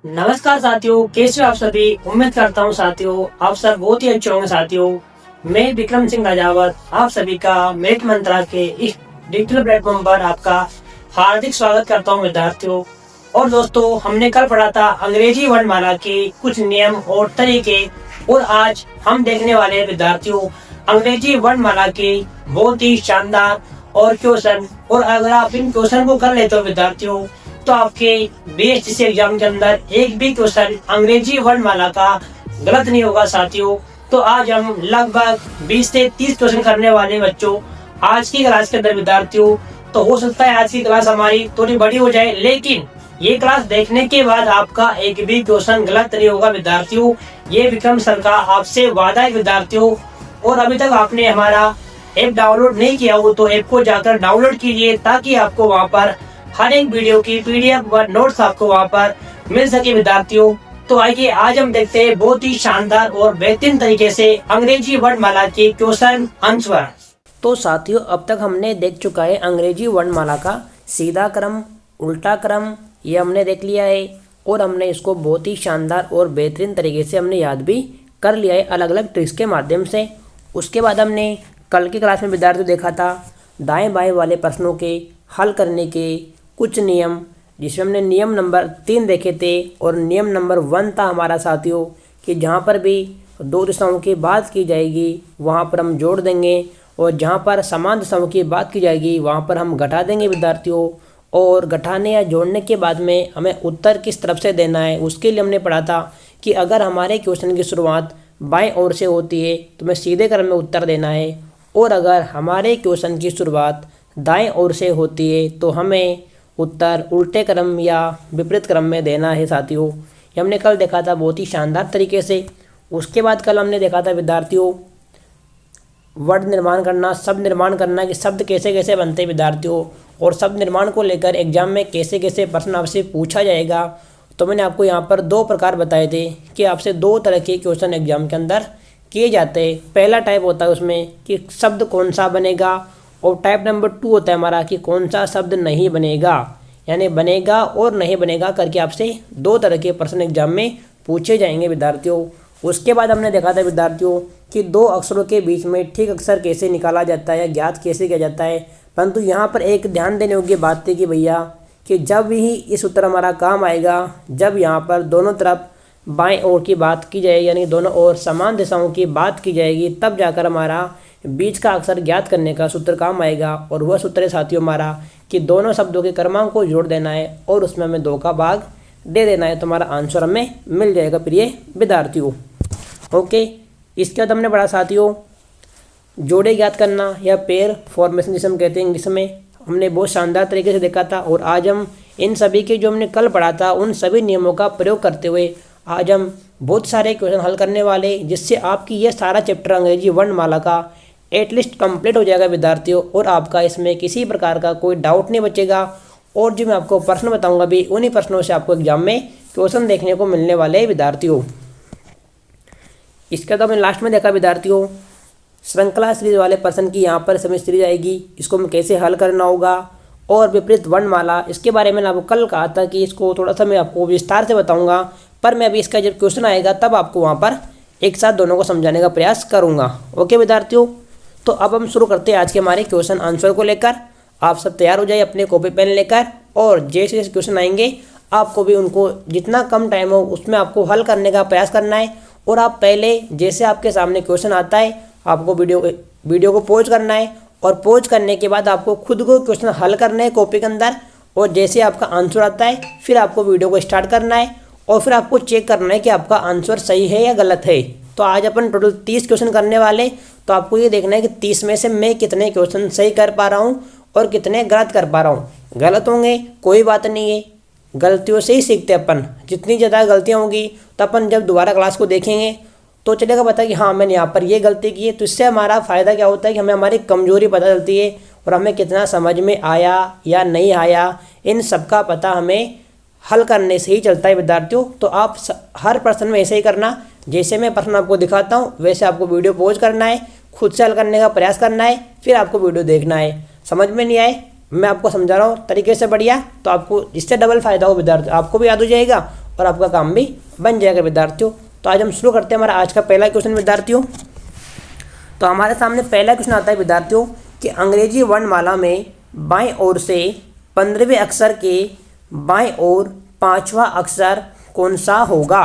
नमस्कार साथियों, कैसे हो आप सभी। उम्मीद करता हूँ साथियों आप सब बहुत ही अच्छे होंगे। साथियों मैं विक्रम सिंह राजावत आप सभी का मेट मंत्रा के इस डिजिटल प्लेटफॉर्म पर आपका हार्दिक स्वागत करता हूँ विद्यार्थियों। और दोस्तों, हमने कल पढ़ा था अंग्रेजी वर्णमाला के कुछ नियम और तरीके, और आज हम देखने वाले हैं विद्यार्थियों अंग्रेजी वर्णमाला के बहुत ही शानदार और क्वेश्चन। और अगर आप इन क्वेश्चन को कर लेते हो विद्यार्थियों, तो आपके बीएसटीसी एग्जाम के अंदर एक भी क्वेश्चन अंग्रेजी वर्णमाला का गलत नहीं होगा साथियों। तो आज हम लगभग 20 से 30 क्वेश्चन करने वाले बच्चों आज की क्लास के अंदर विद्यार्थियों। तो हो सकता है आज की क्लास हमारी थोड़ी बड़ी हो जाए, लेकिन ये क्लास देखने के बाद आपका एक भी क्वेश्चन गलत नहीं होगा विद्यार्थियों। ये विक्रम सर का आपसे वादा है विद्यार्थियों। और अभी तक आपने हमारा ऐप डाउनलोड नहीं किया हो तो ऐप को जाकर डाउनलोड कीजिए, ताकि आपको वहाँ पर हर एक वीडियो की पीडीएफ व नोट्स आपको वहाँ पर मिल सके विद्यार्थियों। तो आइए आज हम देखते हैं बहुत ही शानदार और बेहतरीन तरीके से अंग्रेजी वर्णमाला के क्वेश्चन आंसर। तो साथियों, अब तक हमने देख चुका है अंग्रेजी वर्णमाला का सीधा क्रम, उल्टा क्रम, ये हमने देख लिया है। और हमने इसको बहुत ही शानदार और बेहतरीन तरीके से हमने याद भी कर लिया है अलग अलग ट्रिक्स के माध्यम से। उसके बाद हमने कल की क्लास में विद्यार्थियों देखा था दाएं बाएं वाले प्रश्नों के हल करने के कुछ नियम, जिसमें हमने नियम नंबर 3 देखे थे। और नियम नंबर 1 था हमारा साथियों कि जहाँ पर भी दो दिशाओं की बात की जाएगी वहाँ पर हम जोड़ देंगे, और जहाँ पर समान दिशाओं की बात की जाएगी वहाँ पर हम घटा देंगे विद्यार्थियों। और घटाने या जोड़ने के बाद में हमें उत्तर किस तरफ से देना है, उसके लिए हमने पढ़ा था कि अगर हमारे क्वेश्चन की शुरुआत बाएं ओर से होती है तो हमें सीधे क्रम में उत्तर देना है, और अगर हमारे क्वेश्चन की शुरुआत दाएं ओर से होती है तो हमें उत्तर उल्टे क्रम या विपरीत क्रम में देना है साथियों। ये हमने कल देखा था बहुत ही शानदार तरीके से। उसके बाद कल हमने देखा था विद्यार्थियों वर्ड निर्माण करना, शब्द निर्माण करना, कि शब्द कैसे कैसे बनते हैं विद्यार्थियों, और शब्द निर्माण को लेकर एग्जाम में कैसे कैसे प्रश्न आपसे पूछा जाएगा। तो मैंने आपको यहाँ पर 2 प्रकार बताए थे कि आपसे 2 तरह के क्वेश्चन एग्जाम के अंदर किए जाते हैं। पहला टाइप होता है उसमें कि शब्द कौन सा बनेगा, और टाइप नंबर 2 होता है हमारा कि कौन सा शब्द नहीं बनेगा, यानी बनेगा और नहीं बनेगा करके आपसे 2 तरह के प्रश्न एग्जाम में पूछे जाएंगे विद्यार्थियों। उसके बाद हमने देखा था विद्यार्थियों कि 2 अक्षरों के बीच में ठीक अक्षर कैसे निकाला जाता है या ज्ञात कैसे किया जाता है। परंतु यहाँ पर एक ध्यान देने योग्य बात थी कि भैया कि जब भी इस उत्तर हमारा काम आएगा जब यहाँ पर दोनों तरफ बाएं ओर की बात की जाएगी, यानी दोनों ओर समान दिशाओं की बात की जाएगी, तब जाकर हमारा बीच का अक्षर ज्ञात करने का सूत्र काम आएगा। और वह सूत्र है साथियों हमारा कि दोनों शब्दों के क्रमांक को जोड़ देना है और उसमें हमें 2 का भाग दे देना है, तो हमारा आंसर हमें मिल जाएगा प्रिय विद्यार्थियों। ओके, इसके बाद हमने पढ़ा साथियों जोड़े ज्ञात करना या पेयर फॉर्मेशन जिसे हम कहते हैं इंग्लिश में, हमने बहुत शानदार तरीके से देखा था। और आज हम इन सभी के जो हमने कल पढ़ा था उन सभी नियमों का प्रयोग करते हुए आज हम बहुत सारे क्वेश्चन हल करने वाले, जिससे आपकी यह सारा चैप्टर अंग्रेजी वर्णमाला का एटलीस्ट कंप्लीट हो जाएगा विद्यार्थियों। और आपका इसमें किसी प्रकार का कोई डाउट नहीं बचेगा। और जो मैं आपको प्रश्न बताऊंगा भी उन्हीं प्रश्नों से आपको एग्जाम में क्वेश्चन देखने को मिलने वाले हैं विद्यार्थियों। इसके बाद हमने लास्ट में देखा विद्यार्थियों श्रृंखला सीरीज वाले प्रश्न की यहाँ पर समय सीरीज आएगी, इसको हमें कैसे हल करना होगा। और विपरीत वर्णमाला, इसके बारे में आपको कल कहा था कि इसको थोड़ा सा मैं आपको विस्तार से बताऊंगा, पर मैं अभी इसका जब क्वेश्चन आएगा तब आपको वहाँ पर एक साथ दोनों को समझाने का प्रयास करूँगा। ओके विद्यार्थियों, तो अब हम शुरू करते हैं आज के हमारे क्वेश्चन आंसर को लेकर। आप सब तैयार हो जाइए अपने कॉपी पेन लेकर, और जैसे जैसे क्वेश्चन आएंगे आपको भी उनको जितना कम टाइम हो उसमें आपको हल करने का प्रयास करना है। और आप पहले जैसे आपके सामने क्वेश्चन आता है आपको वीडियो को पॉज करना है, और पॉज करने के बाद आपको खुद को क्वेश्चन हल करना है कॉपी के अंदर। और जैसे आपका आंसर आता है फिर आपको वीडियो को स्टार्ट करना है, और फिर आपको चेक करना है कि आपका आंसर सही है या गलत है। तो आज अपन टोटल 30 क्वेश्चन करने वाले, तो आपको ये देखना है कि 30 में से मैं कितने क्वेश्चन सही कर पा रहा हूँ और कितने गलत कर पा रहा हूँ। गलत होंगे कोई बात नहीं है, गलतियों से ही सीखते अपन। जितनी ज़्यादा गलतियाँ होंगी तो अपन जब दोबारा क्लास को देखेंगे तो चलेगा पता कि हाँ मैंने यहाँ पर ये गलती की है। तो इससे हमारा फ़ायदा क्या होता है कि हमें हमारी कमजोरी पता चलती है, और हमें कितना समझ में आया या नहीं आया इन सब का पता हमें हल करने से ही चलता है विद्यार्थियों। तो आप हर प्रश्न में ऐसे ही करना, जैसे मैं प्रश्न आपको दिखाता हूँ वैसे आपको वीडियो पॉज करना है, खुद से हल करने का प्रयास करना है, फिर आपको वीडियो देखना है। समझ में नहीं आए मैं आपको समझा रहा हूँ तरीके से बढ़िया, तो आपको इससे डबल फायदा हो विद्यार्थी, आपको भी याद हो जाएगा और आपका काम भी बन जाएगा विद्यार्थियों। तो आज हम शुरू करते हैं हमारा आज का पहला क्वेश्चन विद्यार्थियों। तो हमारे सामने पहला क्वेश्चन आता है विद्यार्थियों कि अंग्रेजी वर्णमाला में बाएं ओर से 15वें अक्षर के बाएं ओर 5वां अक्षर कौन सा होगा।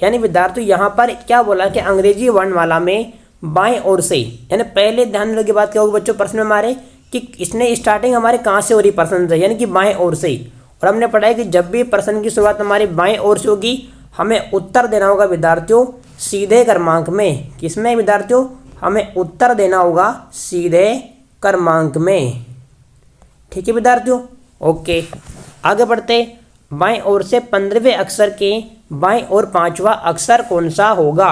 यानी विद्यार्थियों यहाँ पर क्या बोला कि अंग्रेजी वर्णमाला में बाएं ओर से, यानी पहले ध्यान देने की बात क्या होगी बच्चों प्रश्न में हमारे कि इसने स्टार्टिंग हमारे कहाँ से हो रही प्रश्न से, यानी कि बाएं ओर से। और हमने पढ़ा है कि जब भी प्रश्न की शुरुआत हमारी बाएं ओर से होगी हमें उत्तर देना होगा विद्यार्थियों सीधे क्रमांक में। किसमें विद्यार्थियों, हमें उत्तर देना होगा सीधे क्रमांक में। ठीक है विद्यार्थियों, ओके आगे बढ़ते। बाएं ओर से 15वें अक्षर के बाएं ओर 5वां अक्षर कौन सा होगा।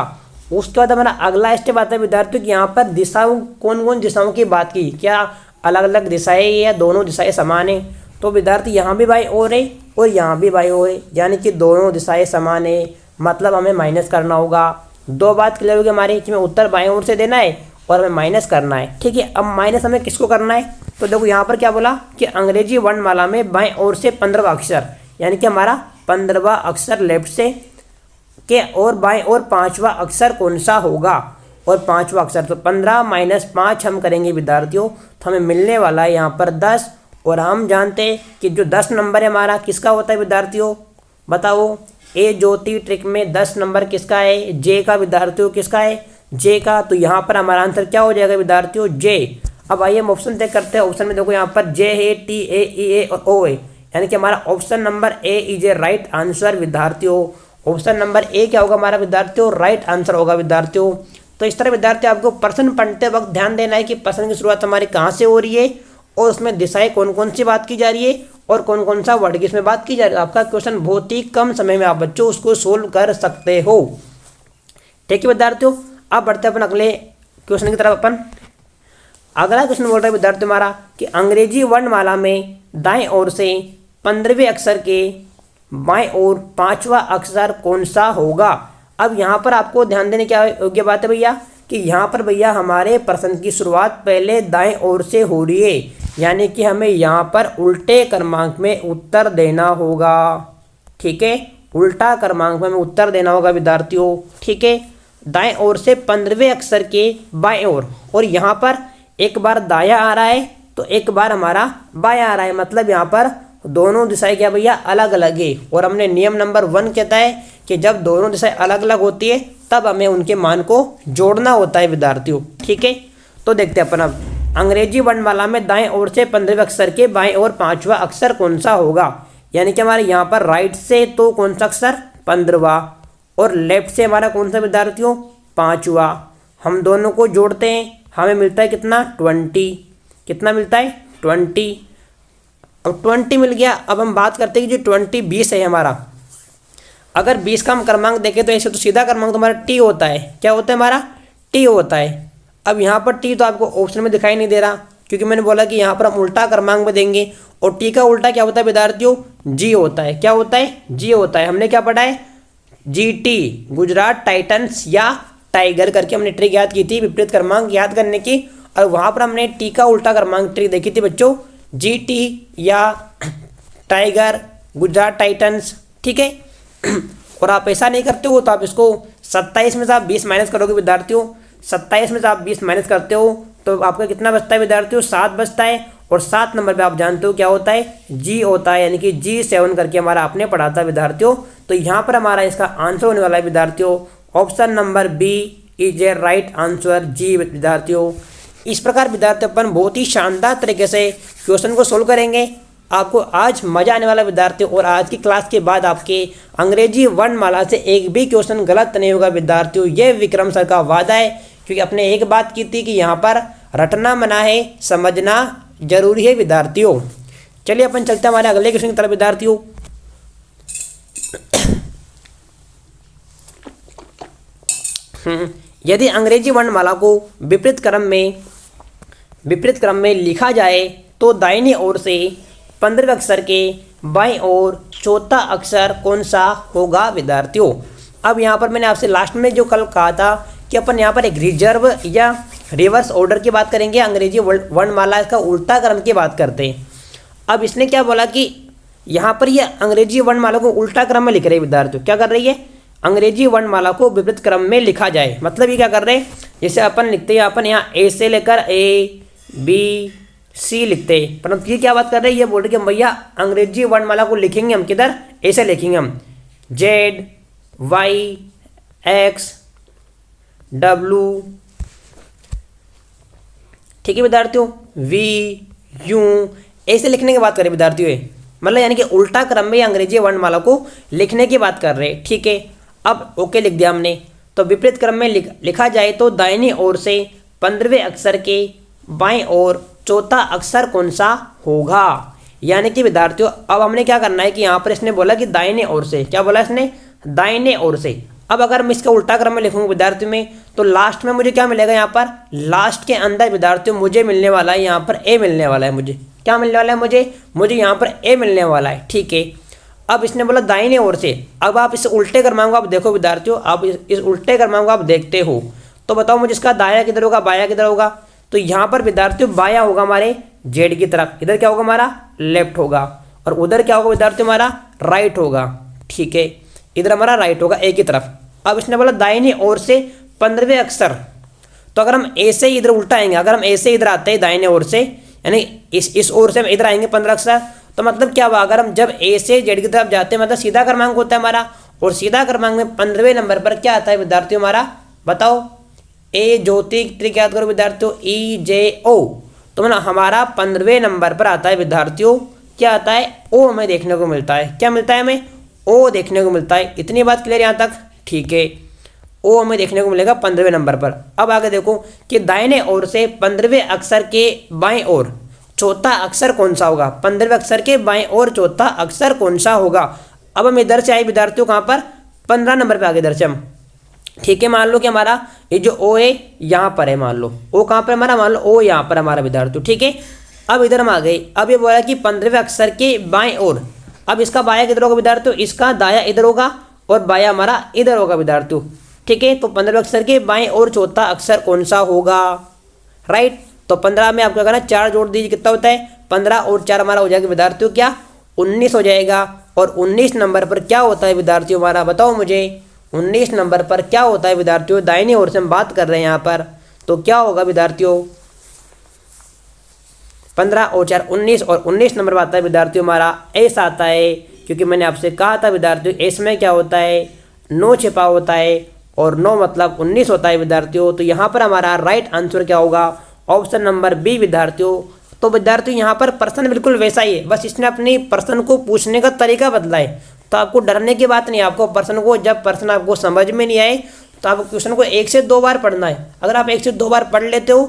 उसके बाद हमारा अगला स्टेप आता है विद्यार्थियों कि यहाँ पर दिशाओं कौन कौन दिशाओं की बात की, क्या अलग अलग दिशाएं या दोनों दिशाएं समान है। तो विद्यार्थी यहाँ भी बाएं ओर है और यहाँ भी बाएं ओर है, यानी कि दोनों दिशाएं समान है, मतलब हमें माइनस करना होगा। दो बात क्लियर होगी हमारी कि हमें उत्तर बाएं ओर से देना है और हमें माइनस करना है। ठीक है, अब माइनस हमें किसको करना है, तो देखो यहाँ पर क्या बोला कि अंग्रेजी वर्णमाला में बाएं ओर से 15वां अक्षर, यानी कि हमारा 15वां अक्षर लेफ्ट से के और बाएं ओर 5वां अक्षर कौन सा होगा। और 5वां अक्षर तो 15 - 5 हम करेंगे विद्यार्थियों, तो हमें मिलने वाला है यहाँ पर 10। और हम जानते हैं कि जो 10 नंबर है हमारा किसका होता है विद्यार्थियों, बताओ। ए ज्योति ट्रिक में 10 नंबर किसका है, जे का विद्यार्थियों, किसका है, जे का। तो यहाँ पर हमारा आंसर क्या हो जाएगा विद्यार्थियों, जे। अब आइए हम ऑप्शन चेक करते हैं। ऑप्शन में देखो यहाँ पर जे है, टी ए ई ए और ओ है, यानी कि हमारा option number A is a right answer विद्यार्थियों। ऑप्शन नंबर ए क्या होगा हमारा विद्यार्थियों, राइट आंसर होगा विद्यार्थियों। तो इस तरह विद्यार्थी आपको प्रश्न पढ़ते वक्त ध्यान देना है कि प्रश्न की शुरुआत हमारी कहाँ से हो रही है और उसमें दिशाएं कौन कौन सी बात की जा रही है और कौन कौन सा वर्ड की इसमें बात की जा रही है। आपका क्वेश्चन बहुत ही कम समय में आप बच्चों उसको सोल्व कर सकते हो। ठीक है विद्यार्थियों, अब बढ़ते अपन अगले क्वेश्चन की तरफ। अपन अगला क्वेश्चन बोल रहा है विद्यार्थी हमारा कि अंग्रेजी वर्णमाला में दाएं ओर से 15वें अक्षर के बाएं ओर 5वां अक्षर कौन सा होगा। अब यहाँ पर आपको ध्यान देने क्या योग्य बात है भैया कि यहाँ पर भैया हमारे प्रश्न की शुरुआत पहले दाएं ओर से हो रही है, यानी कि हमें यहाँ पर उल्टे क्रमांक में उत्तर देना होगा। ठीक है, उल्टा क्रमांक में हमें उत्तर देना होगा विद्यार्थियों। ठीक है, दाएं ओर से 15वें अक्षर के बाएं ओर, और यहाँ पर एक बार दाया आ रहा है तो एक बार हमारा बाया आ रहा है, मतलब यहाँ पर दोनों दिशाएं क्या भैया अलग अलग है। और हमने नियम नंबर 1 कहता है कि जब दोनों दिशाएं अलग अलग होती है तब हमें उनके मान को जोड़ना होता है विद्यार्थियों। ठीक है, तो देखते हैं अपन अब अंग्रेजी वर्णमाला में दाएं ओर से 15वें अक्षर के बाएं ओर 5वां अक्षर कौन सा होगा। यानी कि हमारे यहाँ पर राइट से तो कौन सा अक्षर 15वां और लेफ्ट से हमारा कौन सा विद्यार्थियों 5वां। हम दोनों को जोड़ते हैं, हमें मिलता है कितना 20। कितना मिलता है 20। अब 20 मिल गया। अब हम बात करते हैं कि जो 20 20 है हमारा, अगर 20 का हम क्रमांक देखें तो ऐसे तो सीधा क्रमांक तो हमारा टी होता है। क्या होता है हमारा टी होता है। अब यहाँ पर टी तो आपको ऑप्शन में दिखाई नहीं दे रहा क्योंकि मैंने बोला कि यहाँ पर हम उल्टा क्रमांक में देंगे और टी का उल्टा क्या होता है विद्यार्थियों, जी होता है। क्या होता है, जी होता है। हमने क्या पढ़ा है, GT गुजरात टाइटंस या टाइगर करके हमने ट्रिक याद की थी विपरीत क्रमांक याद करने की, और वहाँ पर हमने टी का उल्टा क्रमांक ट्रिक देखी थी बच्चों, GT या टाइगर गुजरात टाइटंस। ठीक है, और आप ऐसा नहीं करते हो तो आप इसको 27 में से आप 20 माइनस करोगे विद्यार्थियों। 27 में से आप 20 माइनस करते हो तो आपका कितना बचता है विद्यार्थियों, 7 बचता है। और 7 नंबर पे आप जानते हो क्या होता है, जी होता है, यानी कि G7 करके हमारा आपने पढ़ा था विद्यार्थियों। तो यहाँ पर हमारा इसका आंसर होने वाला है विद्यार्थियों option number B is A right answer, जी विद्यार्थियों। इस प्रकार विद्यार्थी अपन बहुत ही शानदार तरीके से क्वेश्चन को सोल्व करेंगे। आपको आज मजा आने वाला विद्यार्थियों, और आज की क्लास के बाद आपके अंग्रेजी वर्णमाला से एक भी क्वेश्चन गलत नहीं होगा विद्यार्थियों। ये विक्रम सर का वादा है, क्योंकि आपने एक बात की थी कि यहाँ पर रटना मना है, समझना जरूरी है विद्यार्थियों। चलिए अपन चलते हैं हमारे अगले क्वेश्चन की तरफ विद्यार्थियों। यदि अंग्रेजी वर्णमाला को विपरीत क्रम में लिखा जाए तो दाहिनी ओर से 15वें अक्षर के बाईं ओर चौथा अक्षर कौन सा होगा विद्यार्थियों। अब यहाँ पर मैंने आपसे लास्ट में जो कल कहा था कि अपन यहाँ पर एक रिजर्व या रिवर्स ऑर्डर की बात करेंगे, अंग्रेजी वर्णमाला का उल्टा क्रम की बात करते हैं। अब इसने क्या बोला कि यहाँ पर ये अंग्रेजी वर्णमाला को उल्टा क्रम में लिख रहे हैं विद्यार्थियों। क्या कर रही है? अंग्रेजी वर्णमाला को विपरीत क्रम में लिखा जाए। मतलब ये क्या कर रहे हैं, जैसे अपन लिखते हैं अपन यहाँ ए से लेकर ए बी सी लिखते हैं, परंतु ये क्या बात कर रहे हैं, ये बोल रहे कि भैया अंग्रेजी वर्णमाला को लिखेंगे हम किधर, ऐसे लिखेंगे हम जेड वाई एक्स डब्ल्यू, ठीक है विद्यार्थियों, वी यू, ऐसे लिखने की बात करें विद्यार्थियों। मतलब यानी कि उल्टा क्रम में अंग्रेजी वर्णमाला को लिखने की बात कर रहे हैं। ठीक है, अब ओके लिख दिया हमने। तो विपरीत क्रम में लिखा जाए तो दाहिनी ओर से 15वें अक्षर के बाएं ओर चौथा अक्षर कौन सा होगा। यानी कि विद्यार्थियों अब हमने क्या करना है कि यहाँ पर इसने बोला कि दाहिने ओर से, क्या बोला इसने, दाहिने ओर से। अब अगर मैं इसका उल्टा क्रम में लिखूंगा विद्यार्थियों में, तो लास्ट में मुझे क्या मिलेगा, यहाँ पर लास्ट के अंदर विद्यार्थियों मुझे मिलने वाला है, यहाँ पर ए मिलने वाला है। मुझे क्या मिलने वाला है, मुझे यहाँ पर ए मिलने वाला है। ठीक है, अब इसने बोला दाहिने ओर से। अब आप इसे उल्टे क्रमांक को आप देखो विद्यार्थियों, आप इस उल्टे क्रमांक को आप देखते हो तो बताओ मुझे इसका दाया किधर होगा, बाया किधर होगा। तो यहाँ पर विद्यार्थियों बाया होगा हमारे जेड की तरफ, इधर क्या होगा हमारा लेफ्ट होगा, और उधर क्या होगा विद्यार्थियों हमारा राइट होगा। ठीक है, इधर हमारा राइट होगा ए की तरफ। अब इसने बोला दाहिनी ओर से 15वें अक्षर, तो अगर हम ए से इधर उल्टा आएंगे, अगर हम ए से इधर आते हैं दाहिने ओर से, यानी इस ओर से हम इधर आएंगे 15 अक्षर, तो मतलब क्या हुआ, अगर हम जब ए से जेड की तरफ जाते हैं मतलब सीधा क्रमांक होता है हमारा, और सीधा क्रमांक में 15वें नंबर पर क्या आता है विद्यार्थियों हमारा, बताओ, ए ज्योति तरीके याद करो विद्यार्थियों, ई जे ओ। तो मतलब हमारा 15वें नंबर पर आता है विद्यार्थियों, क्या आता है, ओ हमें देखने को मिलता है। क्या मिलता है हमें, ओ देखने को मिलता है। इतनी बात क्लियर यहाँ तक, ठीक है, ओ हमें देखने को मिलेगा 15वें नंबर पर। अब आगे देखो कि दाहिने ओर से 15वें अक्षर के बाएं ओर चौथा अक्षर कौन सा होगा, 15वें अक्षर के बाएं ओर चौथा अक्षर कौन सा होगा। अब हम इधर से आए विद्यार्थियों कहाँ पर, 15 नंबर पर आगे इधर से हम, ठीक है, मान लो कि हमारा ये जो ओ है यहाँ पर है, मान लो ओ कहाँ पर हमारा, मान लो ओ यहाँ पर हमारा विद्यार्थियों। ठीक है, अब इधर हम आ गए। अब ये बोला कि 15वें अक्षर के बाएं ओर, अब इसका बाया किधर होगा विद्यार्थियों, इसका दाया इधर होगा और बाया हमारा इधर होगा विद्यार्थियों। ठीक है, तो 15वें अक्षर के बाएं ओर चौथा अक्षर कौन सा होगा, राइट। तो 15 में आपको करना 4 जोड़ दीजिए, कितना होता है 15 और 4 हमारा हो जाएगा विद्यार्थियों क्या, 19 हो जाएगा। और 19 नंबर पर क्या होता है विद्यार्थियों हमारा, बताओ मुझे 19 नंबर पर क्या होता है विद्यार्थियों, दाहिनी ओर से हम बात कर रहे हैं यहाँ पर, तो क्या होगा विद्यार्थियों, 15 और 4 19, और 19 नंबर पर आता है विद्यार्थियों हमारा एस आता है, क्योंकि मैंने आपसे कहा था विद्यार्थियों एस में क्या होता है, 9 छिपा होता है, और 9 मतलब 19 होता है विद्यार्थियों। तो यहाँ पर हमारा राइट आंसर क्या होगा, ऑप्शन नंबर बी विद्यार्थियों। तो विद्यार्थियों यहाँ पर प्रश्न बिल्कुल वैसा ही है, बस इसने अपनी प्रश्न को पूछने का तरीका बदला है। तो आपको डरने की बात नहीं है, आपको प्रश्न को, जब प्रश्न आपको समझ में नहीं आए तो आपको क्वेश्चन को 1 से 2 बार पढ़ना है। अगर आप 1 से 2 बार पढ़ लेते हो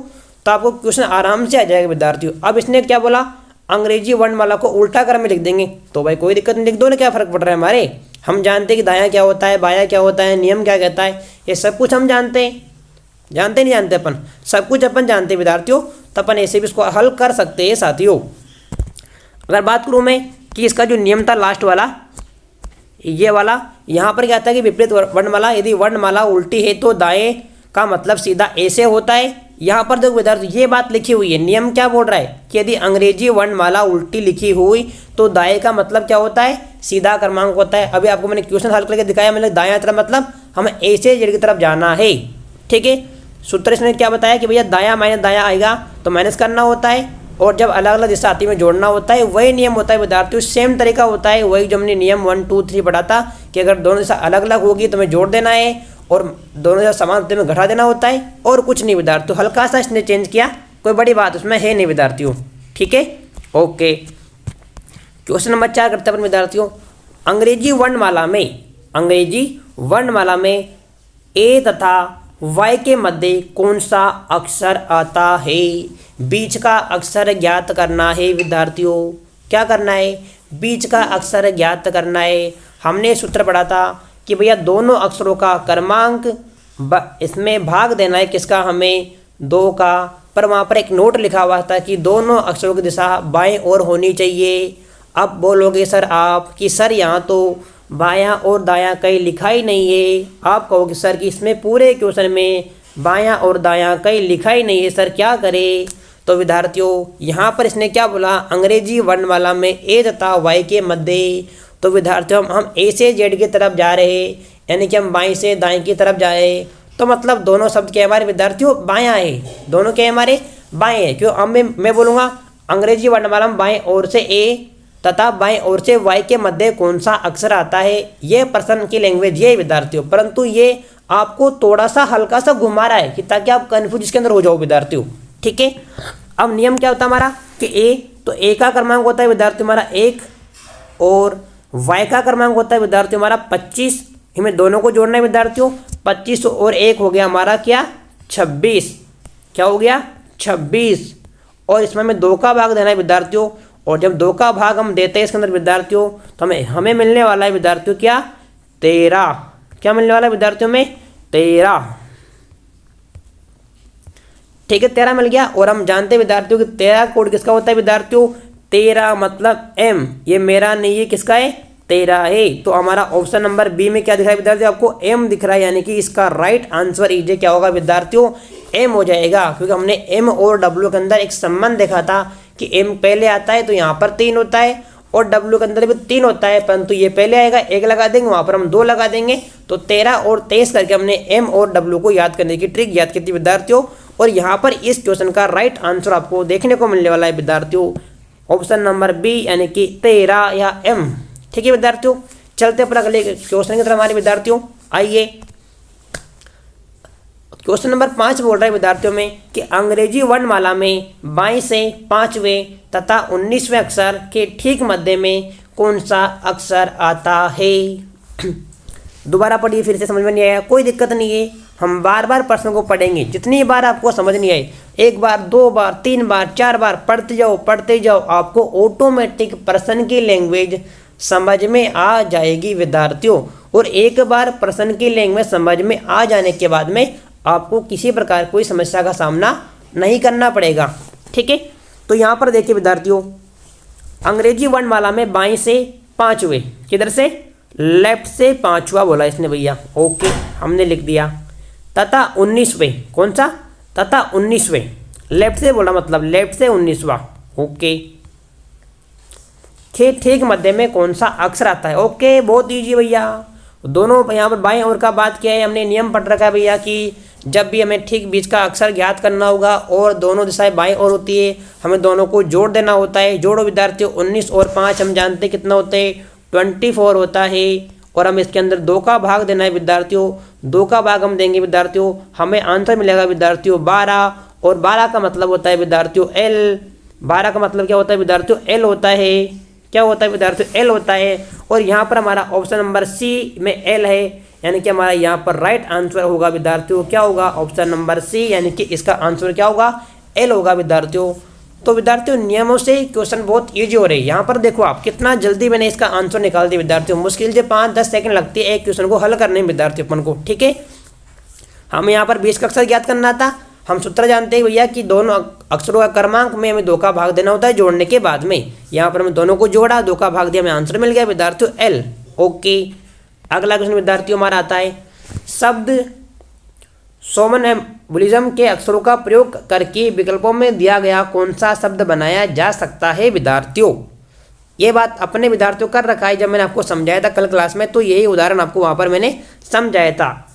तो आपको क्वेश्चन आराम से आ जाएगा विद्यार्थियों। अब इसने क्या बोला, अंग्रेजी वर्णमाला को उल्टा क्रम में लिख देंगे, तो भाई कोई दिक्कत नहीं, लिख दो ना, क्या फर्क पड़ रहा है हमारे। हम जानते हैं कि दायां क्या होता है, बायां क्या होता है, नियम क्या कहता है, ये सब कुछ हम जानते हैं, जानते नहीं जानते अपन, सब कुछ अपन जानते हैं विद्यार्थियों। तो अपन ऐसे भी इसको हल कर सकते हैं साथियों। अगर बात करूँ मैं कि इसका जो नियम था लास्ट वाला, ये वाला, यहाँ पर क्या आता है कि विपरीत वर्णमाला, यदि वर्णमाला उल्टी है तो दाएं का मतलब सीधा ऐसे होता है। यहाँ पर देखो विद्यार्थी ये बात लिखी हुई है, नियम क्या बोल रहा है कि यदि अंग्रेजी वर्णमाला उल्टी लिखी हुई तो दाएं का मतलब क्या होता है, सीधा क्रमांक होता है। अभी आपको मैंने क्वेश्चन हल करके दिखाया, मैंने दायां तरफ मतलब हम ऐसे जेड की तरफ जाना है। ठीक है, सूत्र इसने क्या बताया कि भैया दायां माइनस दायां आएगा तो माइनस करना होता है, और जब अलग अलग दिशा आती में जोड़ना होता है। वही नियम होता है विद्यार्थियों, सेम तरीका होता है, वही जो हमने नियम 1 2 3 पढ़ा था कि अगर दोनों दिशा अलग अलग होगी तो हमें जोड़ देना है, और दोनों दिशा समान होते में घटा देना होता है, और कुछ नहीं विद्यार्थियों। हल्का सा इसने चेंज किया, कोई बड़ी बात उसमें है नहीं विद्यार्थियों। ठीक है, ओके। क्वेश्चन नंबर 4 करते हैं विद्यार्थियों, अंग्रेजी वर्णमाला में ए तथा वाई के मध्य कौन सा अक्षर आता है। बीच का अक्षर ज्ञात करना है विद्यार्थियों। क्या करना है, बीच का अक्षर ज्ञात करना है। हमने सूत्र पढ़ा था कि भैया दोनों अक्षरों का क्रमांक इसमें भाग देना है, किसका, हमें 2 का, पर वहाँ पर एक नोट लिखा हुआ था कि दोनों अक्षरों की दिशा बाएं ओर होनी चाहिए। अब बोलोगे सर आप कि सर यहाँ तो बायां और दायां कहीं लिखा ही नहीं है। आप कहोगे सर कि इसमें पूरे क्वेश्चन में बायां और दायां कहीं लिखा ही नहीं है, सर क्या करें। तो विद्यार्थियों यहाँ पर इसने क्या बोला, अंग्रेजी वर्णमाला में ए तथा वाई के मध्य। तो विद्यार्थियों हम ए से जेड की तरफ जा रहे, यानी कि हम बाएं से दाएं की तरफ जा रहे, तो मतलब दोनों शब्द के हमारे विद्यार्थियों बायां है, दोनों के हमारे बाएं है। क्यों, अब मैं बोलूँगा अंग्रेजी वर्णमाला में बाएं ओर से ए तथा बाएं ओर से वाई के मध्य कौन सा अक्षर आता है, ये प्रश्न की लैंग्वेज ये है विद्यार्थियों। परंतु ये आपको थोड़ा सा हल्का सा घुमा रहा है कि ताकि आप कन्फ्यूज इसके अंदर हो जाओ विद्यार्थियों। ठीक है, अब नियम क्या होता है हमारा कि ए, तो ए का क्रमांक होता है विद्यार्थियों हमारा 1 और वाई का क्रमांक होता है विद्यार्थियों हमारा 25। हमें दोनों को जोड़ना है विद्यार्थियों, 25 और 1 हो गया हमारा क्या 26, क्या हो गया 26। और इसमें हमें 2 का भाग देना है विद्यार्थियों, और जब 2 का भाग हम देते हैं इसके अंदर विद्यार्थियों तो हमें मिलने वाला है विद्यार्थियों क्या 13, क्या मिलने वाला है विद्यार्थियों में 13। ठीक है, 13 मिल गया। और हम जानते हैं विद्यार्थियों कि 13 कोड किसका होता है विद्यार्थियों, 13 मतलब एम, ये मेरा नहीं है किसका है 13 है। तो हमारा ऑप्शन नंबर बी में क्या दिख रहा है विद्यार्थियों, आपको एम दिख रहा है, यानी कि इसका राइट आंसर इजे क्या होगा विद्यार्थियों एम हो जाएगा। क्योंकि हमने एम और डब्ल्यू के अंदर एक संबंध देखा था कि एम पहले आता है तो यहाँ पर 3 होता है, और डब्ल्यू के अंदर भी 3 होता है, परंतु ये पहले आएगा 1 लगा देंगे, वहाँ पर हम 2 लगा देंगे। तो 13 और 23 करके हमने एम और डब्ल्यू को याद करने की ट्रिक याद की थी विद्यार्थियों। और यहाँ पर इस क्वेश्चन का राइट आंसर आपको देखने को मिलने वाला है विद्यार्थियों ऑप्शन नंबर बी, यानी कि 13 या एम। ठीक है विद्यार्थियों, चलते पर अगले क्वेश्चन की तरफ हमारे विद्यार्थियों। आइए, क्वेश्चन नंबर 5 बोल रहा है विद्यार्थियों में कि अंग्रेजी वर्णमाला में बाएं से 5वें तथा 19वें अक्षर के ठीक मध्य में कौन सा अक्षर आता है। दोबारा पढ़िए, फिर से समझ में नहीं आया कोई दिक्कत नहीं है, हम बार बार प्रश्न को पढ़ेंगे, जितनी बार आपको समझ नहीं आए, 1 बार 2 बार 3 बार 4 बार पढ़ते जाओ, आपको ऑटोमेटिक प्रश्न की लैंग्वेज समझ में आ जाएगी विद्यार्थियों। और एक बार प्रश्न की लैंग्वेज समझ में आ जाने के बाद में आपको किसी प्रकार कोई समस्या का सामना नहीं करना पड़ेगा। ठीक है, तो यहाँ पर देखिए विद्यार्थियों, अंग्रेजी वर्णमाला में बाएं से 5वें, किधर से लेफ्ट से 5वां बोला इसने भैया, ओके हमने लिख दिया, तथा 19वें, कौन सा तथा 19वें, लेफ्ट से बोला मतलब लेफ्ट से 19वां, ओके। ठीक मध्य में कौन सा अक्षर आता है, ओके बहुत ईजी भैया। दोनों यहाँ पर बाएं ओर का बात किया है हमने, नियम पढ़ रखा है भैया कि जब भी हमें ठीक बीच का अक्षर ज्ञात करना होगा और दोनों दिशाएं बाएं ओर होती है, हमें दोनों को जोड़ देना होता है। जोड़ो विद्यार्थियों, 19 और 5 हम जानते कितना होते हैं 24 होता है, और हम इसके अंदर 2 का भाग देना है विद्यार्थियों, 2 का भाग हम देंगे विद्यार्थियों, हमें आंसर मिलेगा विद्यार्थियों 12, और 12 का मतलब होता है विद्यार्थियों एल, 12 का मतलब क्या होता है विद्यार्थियों एल होता है, क्या होता है विद्यार्थियों एल होता है। और यहाँ पर हमारा ऑप्शन नंबर सी में एल है, यानी कि हमारा यहाँ पर राइट आंसर होगा विद्यार्थियों क्या होगा ऑप्शन नंबर सी, यानी कि इसका आंसर क्या होगा एल होगा विद्यार्थियों। तो विद्यार्थियों नियमों से क्वेश्चन बहुत ईजी हो रहे हैं। यहाँ पर देखो आप कितना जल्दी मैंने इसका आंसर निकाल दिया विद्यार्थियों, मुश्किल से 5-10 सेकंड लगती है एक क्वेश्चन को हल करने में विद्यार्थियों अपन को। ठीक है, हमें यहाँ पर 20 का अक्षर ज्ञात करना था, हम सूत्र जानते हैं भैया कि दोनों अक्षरों का क्रमांक में हमें 2 का भाग देना होता है जोड़ने के बाद में। यहाँ पर हमें दोनों को जोड़ा, 2 का भाग दिया, हमें आंसर मिल गया विद्यार्थियों एल, ओके। अगला क्वेश्चन विद्यार्थियों हमारा आता है, शब्द सोमनैम्बुलिज्म के अक्षरों का प्रयोग करके विकल्पों में दिया गया कौन सा शब्द बनाया जा सकता है विद्यार्थियों। ये बात अपने विद्यार्थियों कर रखा है, जब मैंने आपको समझाया था कल क्लास में तो यही उदाहरण आपको वहाँ पर मैंने समझाया था,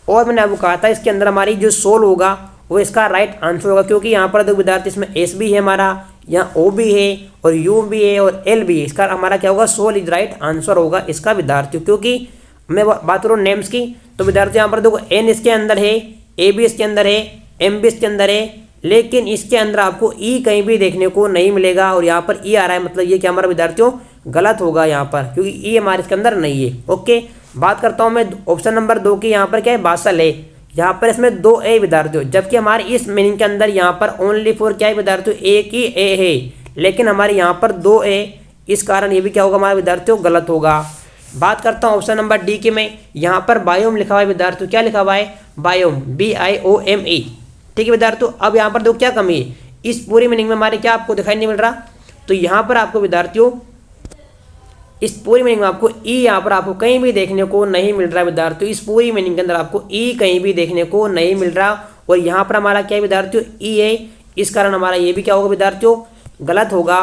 और मैंने आपको कहा था इसके अंदर हमारी जो सोल होगा वो इसका राइट आंसर होगा, क्योंकि यहाँ पर देखो विद्यार्थी इसमें एस भी है हमारा, यहाँ ओ भी है और यू भी है और एल भी है, इसका हमारा क्या होगा सोल इज राइट आंसर होगा इसका विद्यार्थियों। क्योंकि मैं बात करूँ नेम्स की तो विद्यार्थी यहाँ पर देखो एन इसके अंदर है, ए भी इसके अंदर है, एम भी इसके अंदर है, लेकिन इसके अंदर आपको ई कहीं भी देखने को नहीं मिलेगा, और यहाँ पर ई आ रहा है, मतलब ये क्या हमारा विद्यार्थियों गलत होगा यहाँ पर, क्योंकि ई हमारे इसके अंदर नहीं है। ओके, बात करता हूँ मैं ऑप्शन नंबर 2 की, यहाँ पर क्या है बासल है, यहाँ पर इसमें 2 ए विद्यार्थियों, जबकि हमारे इस मीनिंग के अंदर यहाँ पर ओनली फॉर क्या है विद्यार्थियों एक ही ए है, लेकिन हमारे यहाँ पर 2 ए, इस कारण ये भी क्या होगा हमारा विद्यार्थियों गलत होगा। बात करता हूँ ऑप्शन नंबर डी की में, यहाँ पर बायोम लिखा हुआ है विद्यार्थियों, क्या लिखा हुआ है बायोम, BIOME। ठीक है विद्यार्थियों, अब यहाँ पर देखो क्या कमी है, इस पूरी मीनिंग में हमारे क्या आपको दिखाई नहीं मिल रहा, तो यहाँ पर आपको विद्यार्थियों इस पूरी मीनिंग में आपको ई यहाँ पर आपको कहीं भी देखने को नहीं मिल रहा है विद्यार्थियों, इस पूरी मीनिंग के अंदर आपको ई कहीं भी देखने को नहीं मिल रहा, और यहाँ पर हमारा क्या है विद्यार्थियों ई है, इस कारण हमारा ये भी क्या होगा विद्यार्थियों, गलत होगा।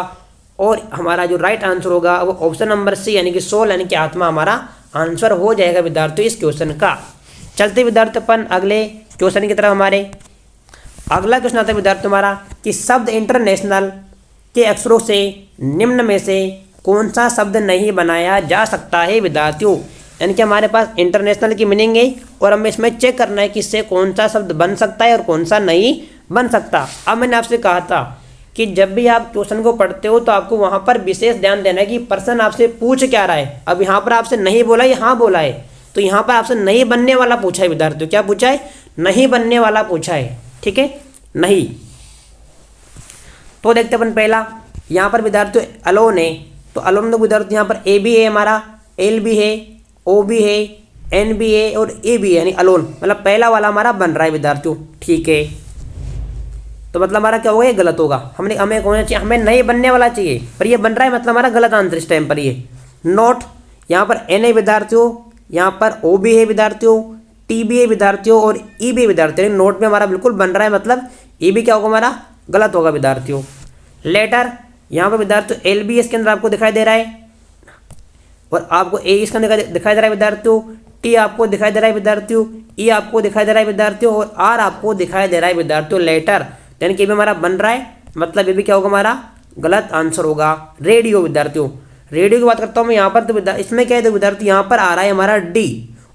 और हमारा जो राइट आंसर होगा वो ऑप्शन नंबर सी यानी कि सोल यानी कि आत्मा हमारा आंसर हो जाएगा विद्यार्थियों इस क्वेश्चन का। चलते विद्यार्थियों अपन अगले क्वेश्चन की तरफ। हमारे अगला क्वेश्चन आता है विद्यार्थियों हमारा कि शब्द इंटरनेशनल के अक्षरों से निम्न में से कौन सा शब्द नहीं बनाया जा सकता है विद्यार्थियों। यानी कि हमारे पास इंटरनेशनल की मीनिंग है और हमें इसमें चेक करना है कि इससे कौन सा शब्द बन सकता है और कौन सा नहीं बन सकता। अब मैंने आपसे कहा था कि जब भी आप क्वेश्चन को पढ़ते हो तो आपको वहाँ पर विशेष ध्यान देना है कि पर्सन आपसे पूछ क्या रहा है। अब यहाँ पर आपसे नहीं बोला है, हाँ बोला है, तो यहाँ पर आपसे नहीं बनने वाला पूछा है विद्यार्थियों। क्या पूछा है? नहीं बनने वाला पूछा है। ठीक है, नहीं। तो देखते अपन पहला यहाँ पर विद्यार्थियों अलोन है, तो अलोन तो विद्यार्थी यहाँ पर ए भी है, हमारा एल भी है, ओ भी है, एन भी है और ए भी है, यानी अलोन मतलब पहला वाला हमारा बन रहा है विद्यार्थियों। ठीक है, तो मतलब हमारा क्या होगा, ये गलत होगा। हमें होना चाहिए, हमें नहीं बनने वाला चाहिए, पर ये बन रहा है मतलब हमारा गलत आंसर इस टाइम पर। ये नोट यहाँ पर एन है विद्यार्थियों, यहाँ पर ओ भी है विद्यार्थियों, टी भी है विद्यार्थियों और ई भी है विद्यार्थियों। नोट में हमारा बिल्कुल बन रहा है, मतलब ई भी क्या होगा हमारा गलत होगा विद्यार्थियों। लेटर यहाँ पर विद्यार्थियों एल भी इसके अंदर आपको दिखाई दे रहा है और आपको ए इसके अंदर दिखाई दे रहा है विद्यार्थियों, टी आपको दिखाई दे रहा है विद्यार्थियों, ई आपको दिखाई दे रहा है विद्यार्थियों और आर आपको दिखाई दे रहा है विद्यार्थियों। लेटर यानी कि भी हमारा बन रहा है, मतलब ये भी क्या होगा हमारा गलत आंसर होगा। रेडियो विद्यार्थियों, रेडियो की बात करता हूँ मैं यहाँ पर, तो इसमें क्या है तो विद्यार्थी यहाँ पर आ रहा है हमारा डी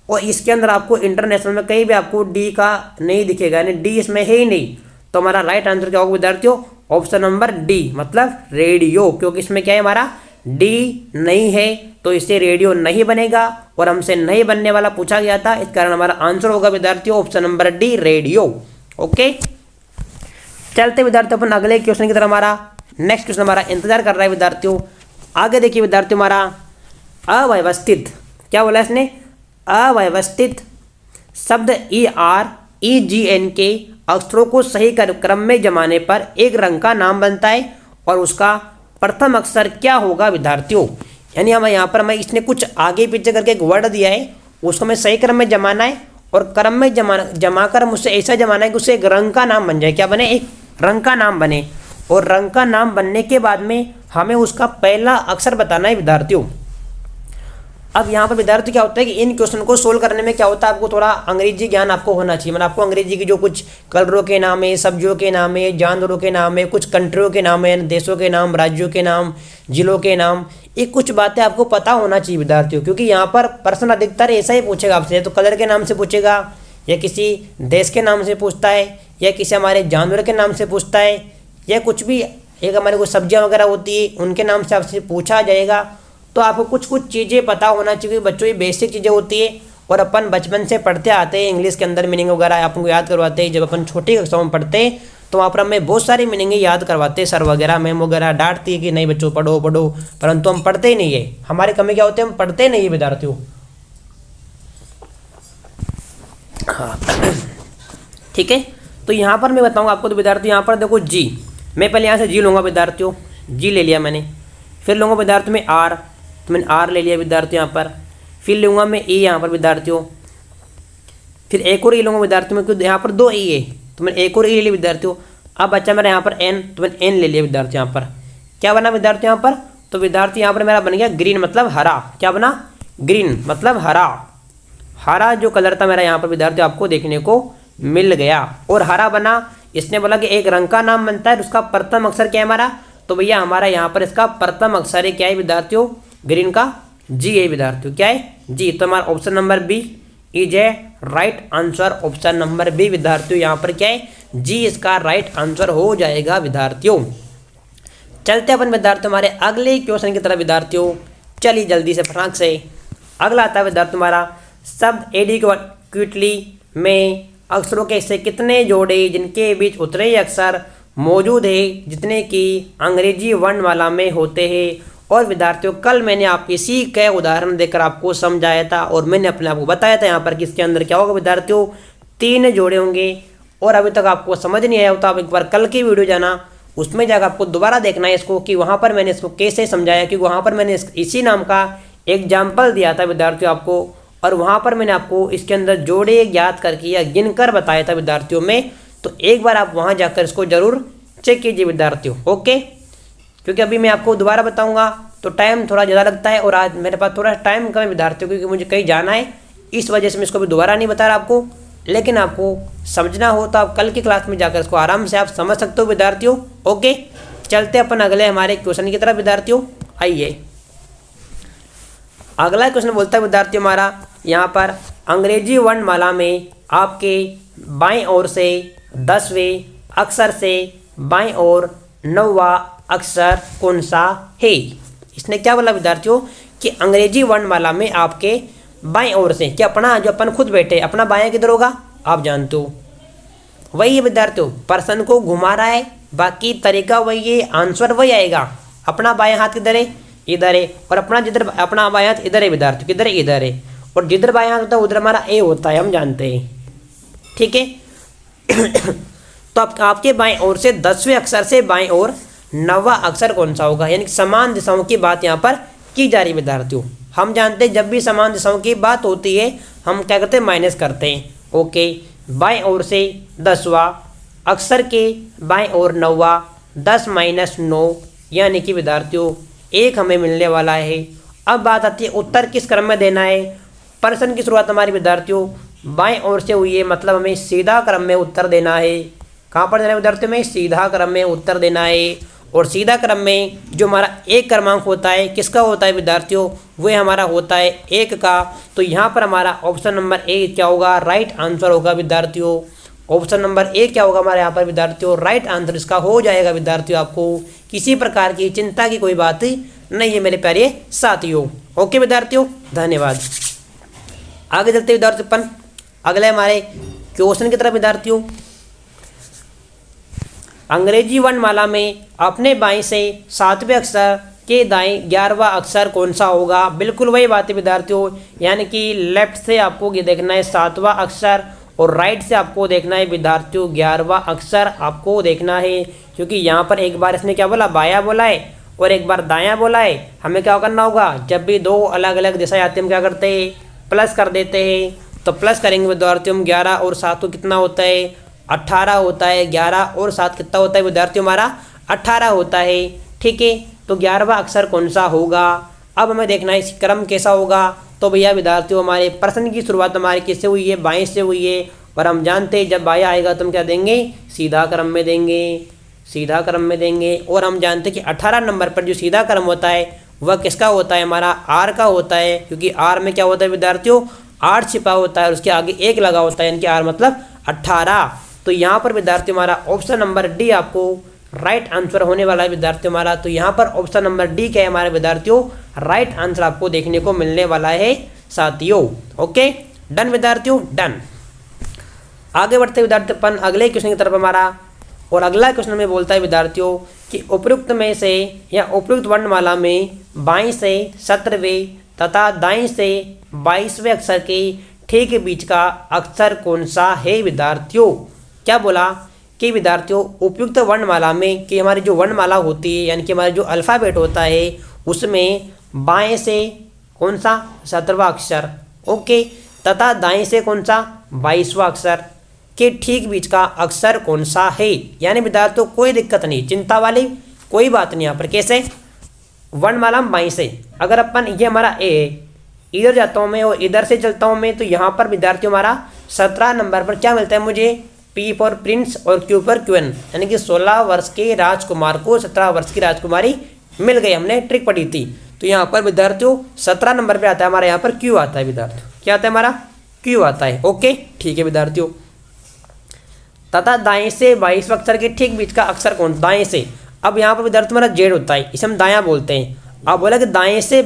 और इसके अंदर आपको इंटरनेशनल में कहीं भी आपको डी का नहीं दिखेगा, यानी डी इसमें है ही नहीं। तो हमारा राइट आंसर क्या होगा विद्यार्थियों, ऑप्शन नंबर डी मतलब रेडियो, क्योंकि इसमें क्या है हमारा डी नहीं है तो इससे रेडियो नहीं बनेगा और हमसे नहीं बनने वाला पूछा गया था, इस कारण हमारा आंसर होगा विद्यार्थियों option number D radio. Okay, चलते विद्यार्थियों अपन अगले क्वेश्चन की तरफ। हमारा नेक्स्ट क्वेश्चन हमारा इंतजार कर रहा है विद्यार्थियों। आगे देखिए विद्यार्थियों, हमारा अव्यवस्थित, क्या बोला इसने, अव्यवस्थित शब्द E R E G N के अक्षरों को सही क्रम में जमाने पर एक रंग का नाम बनता है और उसका प्रथम अक्षर क्या होगा विद्यार्थियों। यानी हमें यहाँ पर हमें इसने कुछ आगे पीछे करके एक वर्ड दिया है, उसको हमें सही क्रम में जमाना है और क्रम में जमाकर मुझसे ऐसा जमाना है कि उससे एक रंग का नाम बन जाए। क्या बने, एक रंग का नाम बने और रंग का नाम बनने के बाद में हमें उसका पहला अक्षर बताना है विद्यार्थियों। अब यहाँ पर विद्यार्थी क्या होता है कि इन क्वेश्चन को सोल्व करने में क्या होता है, आपको थोड़ा अंग्रेजी ज्ञान आपको होना चाहिए। मतलब आपको अंग्रेजी की जो कुछ कलरों के नाम है, सब्जियों के नाम है, जानवरों के नाम है, कुछ कंट्रियों के नाम है, देशों के नाम, राज्यों के नाम, जिलों के नाम, ये कुछ बातें आपको पता होना चाहिए विद्यार्थियों, क्योंकि यहाँ पर प्रश्न अधिकतर ऐसा ही पूछेगा आपसे, तो कलर के नाम से पूछेगा या किसी देश के नाम से पूछता है या किसी हमारे जानवर के नाम से पूछता है या कुछ भी एक हमारे कुछ सब्जियाँ वगैरह होती है उनके नाम से आपसे पूछा जाएगा। तो आपको कुछ कुछ चीज़ें पता होना चाहिए बच्चों, ये बेसिक चीज़ें होती है और अपन बचपन से पढ़ते आते हैं। इंग्लिश के अंदर मीनिंग वगैरह आपको याद करवाते हैं, जब अपन छोटी कक्षाओं में पढ़ते हैं तो वहाँ पर हमें बहुत सारी मीनिंग याद करवाते हैं सर वगैरह, मैम वगैरह डांटती है कि नहीं बच्चों पढ़ो पढ़ो, परंतु हम पढ़ते ही नहीं है। हमारे कमी क्या होते हैं, हम पढ़ते नहीं है विद्यार्थियों। हाँ ठीक है, तो यहाँ पर मैं बताऊँगा आपको। तो विद्यार्थी यहाँ पर देखो जी, मैं पहले यहाँ से जी लूँगा विद्यार्थियों, जी ले लिया मैंने, फिर लूँगा विद्यार्थियों में आर, तो मैंने आर ले लिया विद्यार्थियों यहाँ पर, फिर लूँगा मैं ई यहाँ पर विद्यार्थियों, फिर एक और ई लूँगा विद्यार्थियों में, क्योंकि यहाँ पर दो ई है तो मैंने एक और ई ले लिया विद्यार्थियों। अब बच्चा मेरा यहाँ पर एन, तो मैंने एन ले लिया विद्यार्थियों। यहाँ पर क्या बना विद्यार्थियों यहाँ पर, तो विद्यार्थी यहाँ पर मेरा बन गया ग्रीन मतलब हरा। क्या बना, ग्रीन मतलब हरा। हरा जो कलर था मेरा यहाँ पर विद्यार्थियों आपको देखने को मिल गया और हरा बना। इसने बोला कि एक रंग का नाम बनता है, उसका प्रथम अक्षर क्या है हमारा, तो भैया हमारा यहाँ पर इसका प्रथम अक्षर है क्या है विद्यार्थियों, ग्रीन का जी है विद्यार्थियों। क्या है, जी। तो हमारा option number B is A right answer, option number B विद्यार्थियों यहाँ पर क्या है, जी इसका राइट आंसर हो जाएगा विद्यार्थियों। चलते अपन विद्यार्थियों हमारे अगले क्वेश्चन की तरफ विद्यार्थियों, चलिए जल्दी से फटाक से। अगला आता है विद्यार्थियों हमारा शब्द एडिक्वेटली में अक्षरों के ऐसे कितने जोड़े जिनके बीच उतने ही अक्षर मौजूद है जितने कि अंग्रेजी वर्णमाला में होते हैं। और विद्यार्थियों कल मैंने आप इसी का उदाहरण देकर आपको समझाया था और मैंने अपने आप को बताया था यहाँ पर कि इसके अंदर क्या होगा विद्यार्थियों, 3 जोड़े होंगे। और अभी तक आपको समझ नहीं आया हो तो आप एक बार कल की वीडियो जाना, उसमें जाकर आपको दोबारा देखना है इसको कि वहाँ पर मैंने इसको कैसे समझाया, क्योंकि वहाँ पर मैंने इसी नाम का एग्जाम्पल दिया था विद्यार्थियों आपको, और वहाँ पर मैंने आपको इसके अंदर जोड़े याद करके या गिन कर बताया था विद्यार्थियों में। तो एक बार आप वहाँ जाकर इसको जरूर चेक कीजिए विद्यार्थियों। ओके, क्योंकि अभी मैं आपको दोबारा बताऊंगा तो टाइम थोड़ा ज़्यादा लगता है और आज मेरे पास थोड़ा टाइम कम है विद्यार्थियों, क्योंकि मुझे कहीं जाना है, इस वजह से मैं इसको भी दोबारा नहीं बता रहा आपको। लेकिन आपको समझना हो तो आप कल की क्लास में जाकर इसको आराम से आप समझ सकते हो विद्यार्थियों। ओके, चलते अपन अगले हमारे क्वेश्चन की तरफ विद्यार्थियों। आइए, अगला क्वेश्चन बोलता है विद्यार्थियों हमारा यहाँ पर, अंग्रेजी वर्णमाला में आपके बाईं ओर से 10वें अक्षर से बाईं ओर 9वां अक्षर कौन सा है। इसने क्या बोला विद्यार्थियों कि अंग्रेजी वर्णमाला में आपके बाईं ओर से, क्या अपना जो अपन खुद बैठे अपना बायां किधर होगा आप जानते हो, वही है विद्यार्थियों। पर्सन को घुमा रहा है, बाकी तरीका वही है, आंसर वही आएगा। अपना बायां हाथ किधर है, इधर है, और अपना जिधर अपना बायां हाथ इधर है विद्यार्थियों, किधर है, इधर है, और जिधर बायां हाथ होता है उधर हमारा ए होता है, हम जानते हैं, ठीक है। तो आपके बाएं ओर से 10वें अक्षर से बाएं ओर 9वां अक्षर कौन सा होगा, यानी समान दिशाओं की बात यहाँ पर की जा रही है विद्यार्थियों। हम जानते हैं जब भी समान दिशाओं की बात होती है हम क्या करते हैं, माइनस करते हैं। ओके, बाएं ओर से 10वां अक्षर के बाएं ओर 9वां, 10 माइनस 9 यानी कि विद्यार्थियों 1 हमें मिलने वाला है। अब बात आती है उत्तर किस क्रम में देना है। प्रश्न की शुरुआत हमारी विद्यार्थियों बाएं ओर से हुई है, मतलब हमें सीधा क्रम में उत्तर देना है। कहाँ पर देना है विद्यार्थियों में, सीधा क्रम में उत्तर देना है। और सीधा क्रम में जो हमारा एक क्रमांक होता है किसका होता है विद्यार्थियों, वह हमारा होता है 1 का। तो यहाँ पर हमारा ऑप्शन नंबर ए क्या होगा, राइट आंसर होगा विद्यार्थियों। ऑप्शन नंबर ए क्या होगा हमारे यहाँ पर विद्यार्थियों, राइट आंसर इसका हो जाएगा विद्यार्थियों। आपको किसी प्रकार की चिंता की कोई बात नहीं है मेरे प्यारे साथियों। ओके विद्यार्थियों, धन्यवाद। आगे चलते विद्यार्थियों अपन अगले हमारे क्वेश्चन की तरफ विद्यार्थियों। अंग्रेजी वर्णमाला में अपने बाएं से 7वें अक्षर के दाएं 11वां अक्षर कौन सा होगा। बिल्कुल वही बात है विद्यार्थियों, यानी कि लेफ्ट से आपको ये देखना है 7वां अक्षर और राइट से आपको देखना है विद्यार्थियों 11वां अक्षर आपको देखना है। क्योंकि यहाँ पर एक बार इसने क्या बोला, बायां बोला है, और एक बार दायां बोला है। हमें क्या करना होगा, जब भी दो अलग अलग दिशाएं आती है हम क्या करते हैं, प्लस कर देते हैं। तो प्लस करेंगे विद्यार्थियों, 11 और 7 को कितना होता है, 18 होता है। 11 और 7 कितना होता है विद्यार्थियों, हमारा 18 होता है, ठीक है। तो 11वां अक्षर कौन सा होगा। अब हमें देखना है क्रम कैसा होगा। तो भैया विद्यार्थियों हमारे प्रश्न की शुरुआत हमारी किससे हुई है, बाएं से हुई है, और हम जानते हैं जब बायां आएगा तो हम क्या देंगे, सीधा क्रम में देंगे, सीधा क्रम में देंगे। और हम जानते हैं कि 18 नंबर पर जो सीधा क्रम होता है वह किसका होता है, हमारा आर का होता है। क्योंकि आर में क्या होता है विद्यार्थियों, 8 छिपा होता है और उसके आगे 1 लगा होता है, यानी कि आर मतलब 18। तो यहाँ पर विद्यार्थी हमारा ऑप्शन नंबर डी आपको राइट आंसर होने वाला है विद्यार्थियों हमारा। तो यहाँ पर ऑप्शन नंबर डी क्या है हमारे विद्यार्थियों, राइट आंसर आपको देखने को मिलने वाला है साथियों। ओके, डन विद्यार्थियों, डन। आगे बढ़ते विद्यार्थी अपन अगले क्वेश्चन की तरफ हमारा। और अगला क्वेश्चन में बोलता है विद्यार्थियों कि उपयुक्त में से या उपयुक्त वर्णमाला में बाईं से 17वें तथा दाईं से 22वें अक्षर के ठीक बीच का अक्षर कौन सा है विद्यार्थियों। क्या बोला कि विद्यार्थियों उपयुक्त वर्णमाला में, कि हमारी जो वर्णमाला होती है यानी कि हमारा जो अल्फ़ाबेट होता है उसमें बाएं से कौन सा 17वां अक्षर, ओके, तथा दाएं से कौन सा 22वां अक्षर के ठीक बीच का अक्षर कौन सा है। यानी विद्यार्थियों कोई दिक्कत नहीं, चिंता वाली कोई बात नहीं। यहाँ पर कैसे, वर्णमाला में बाईं से अगर अपन, ये हमारा ए है, इधर जाता हूँ मैं और इधर से चलता हूँ मैं, तो यहाँ पर विद्यार्थियों हमारा 17 नंबर पर क्या मिलता है मुझे, पी फॉर प्रिंस और क्यू फॉर क्यूएन, यानी कि 16 वर्ष के राजकुमार को 17 वर्ष की राजकुमारी मिल गई। हमने ट्रिक पढ़ी थी। तो यहाँ पर विद्यार्थियों 17 नंबर पे आता है हमारा, यहाँ पर क्यू आता है विद्यार्थियों, क्या आता है हमारा, क्यू आता है। ओके, ठीक है विद्यार्थियों। तथा दाएं से 22वें अक्षर के ठीक बीच का अक्षर कौन, दाएं से। अब यहाँ पर विद्यार्थियों हमारा जेड होता है, इसे हम दायां बोलते हैं। अब बोला कि दाएं से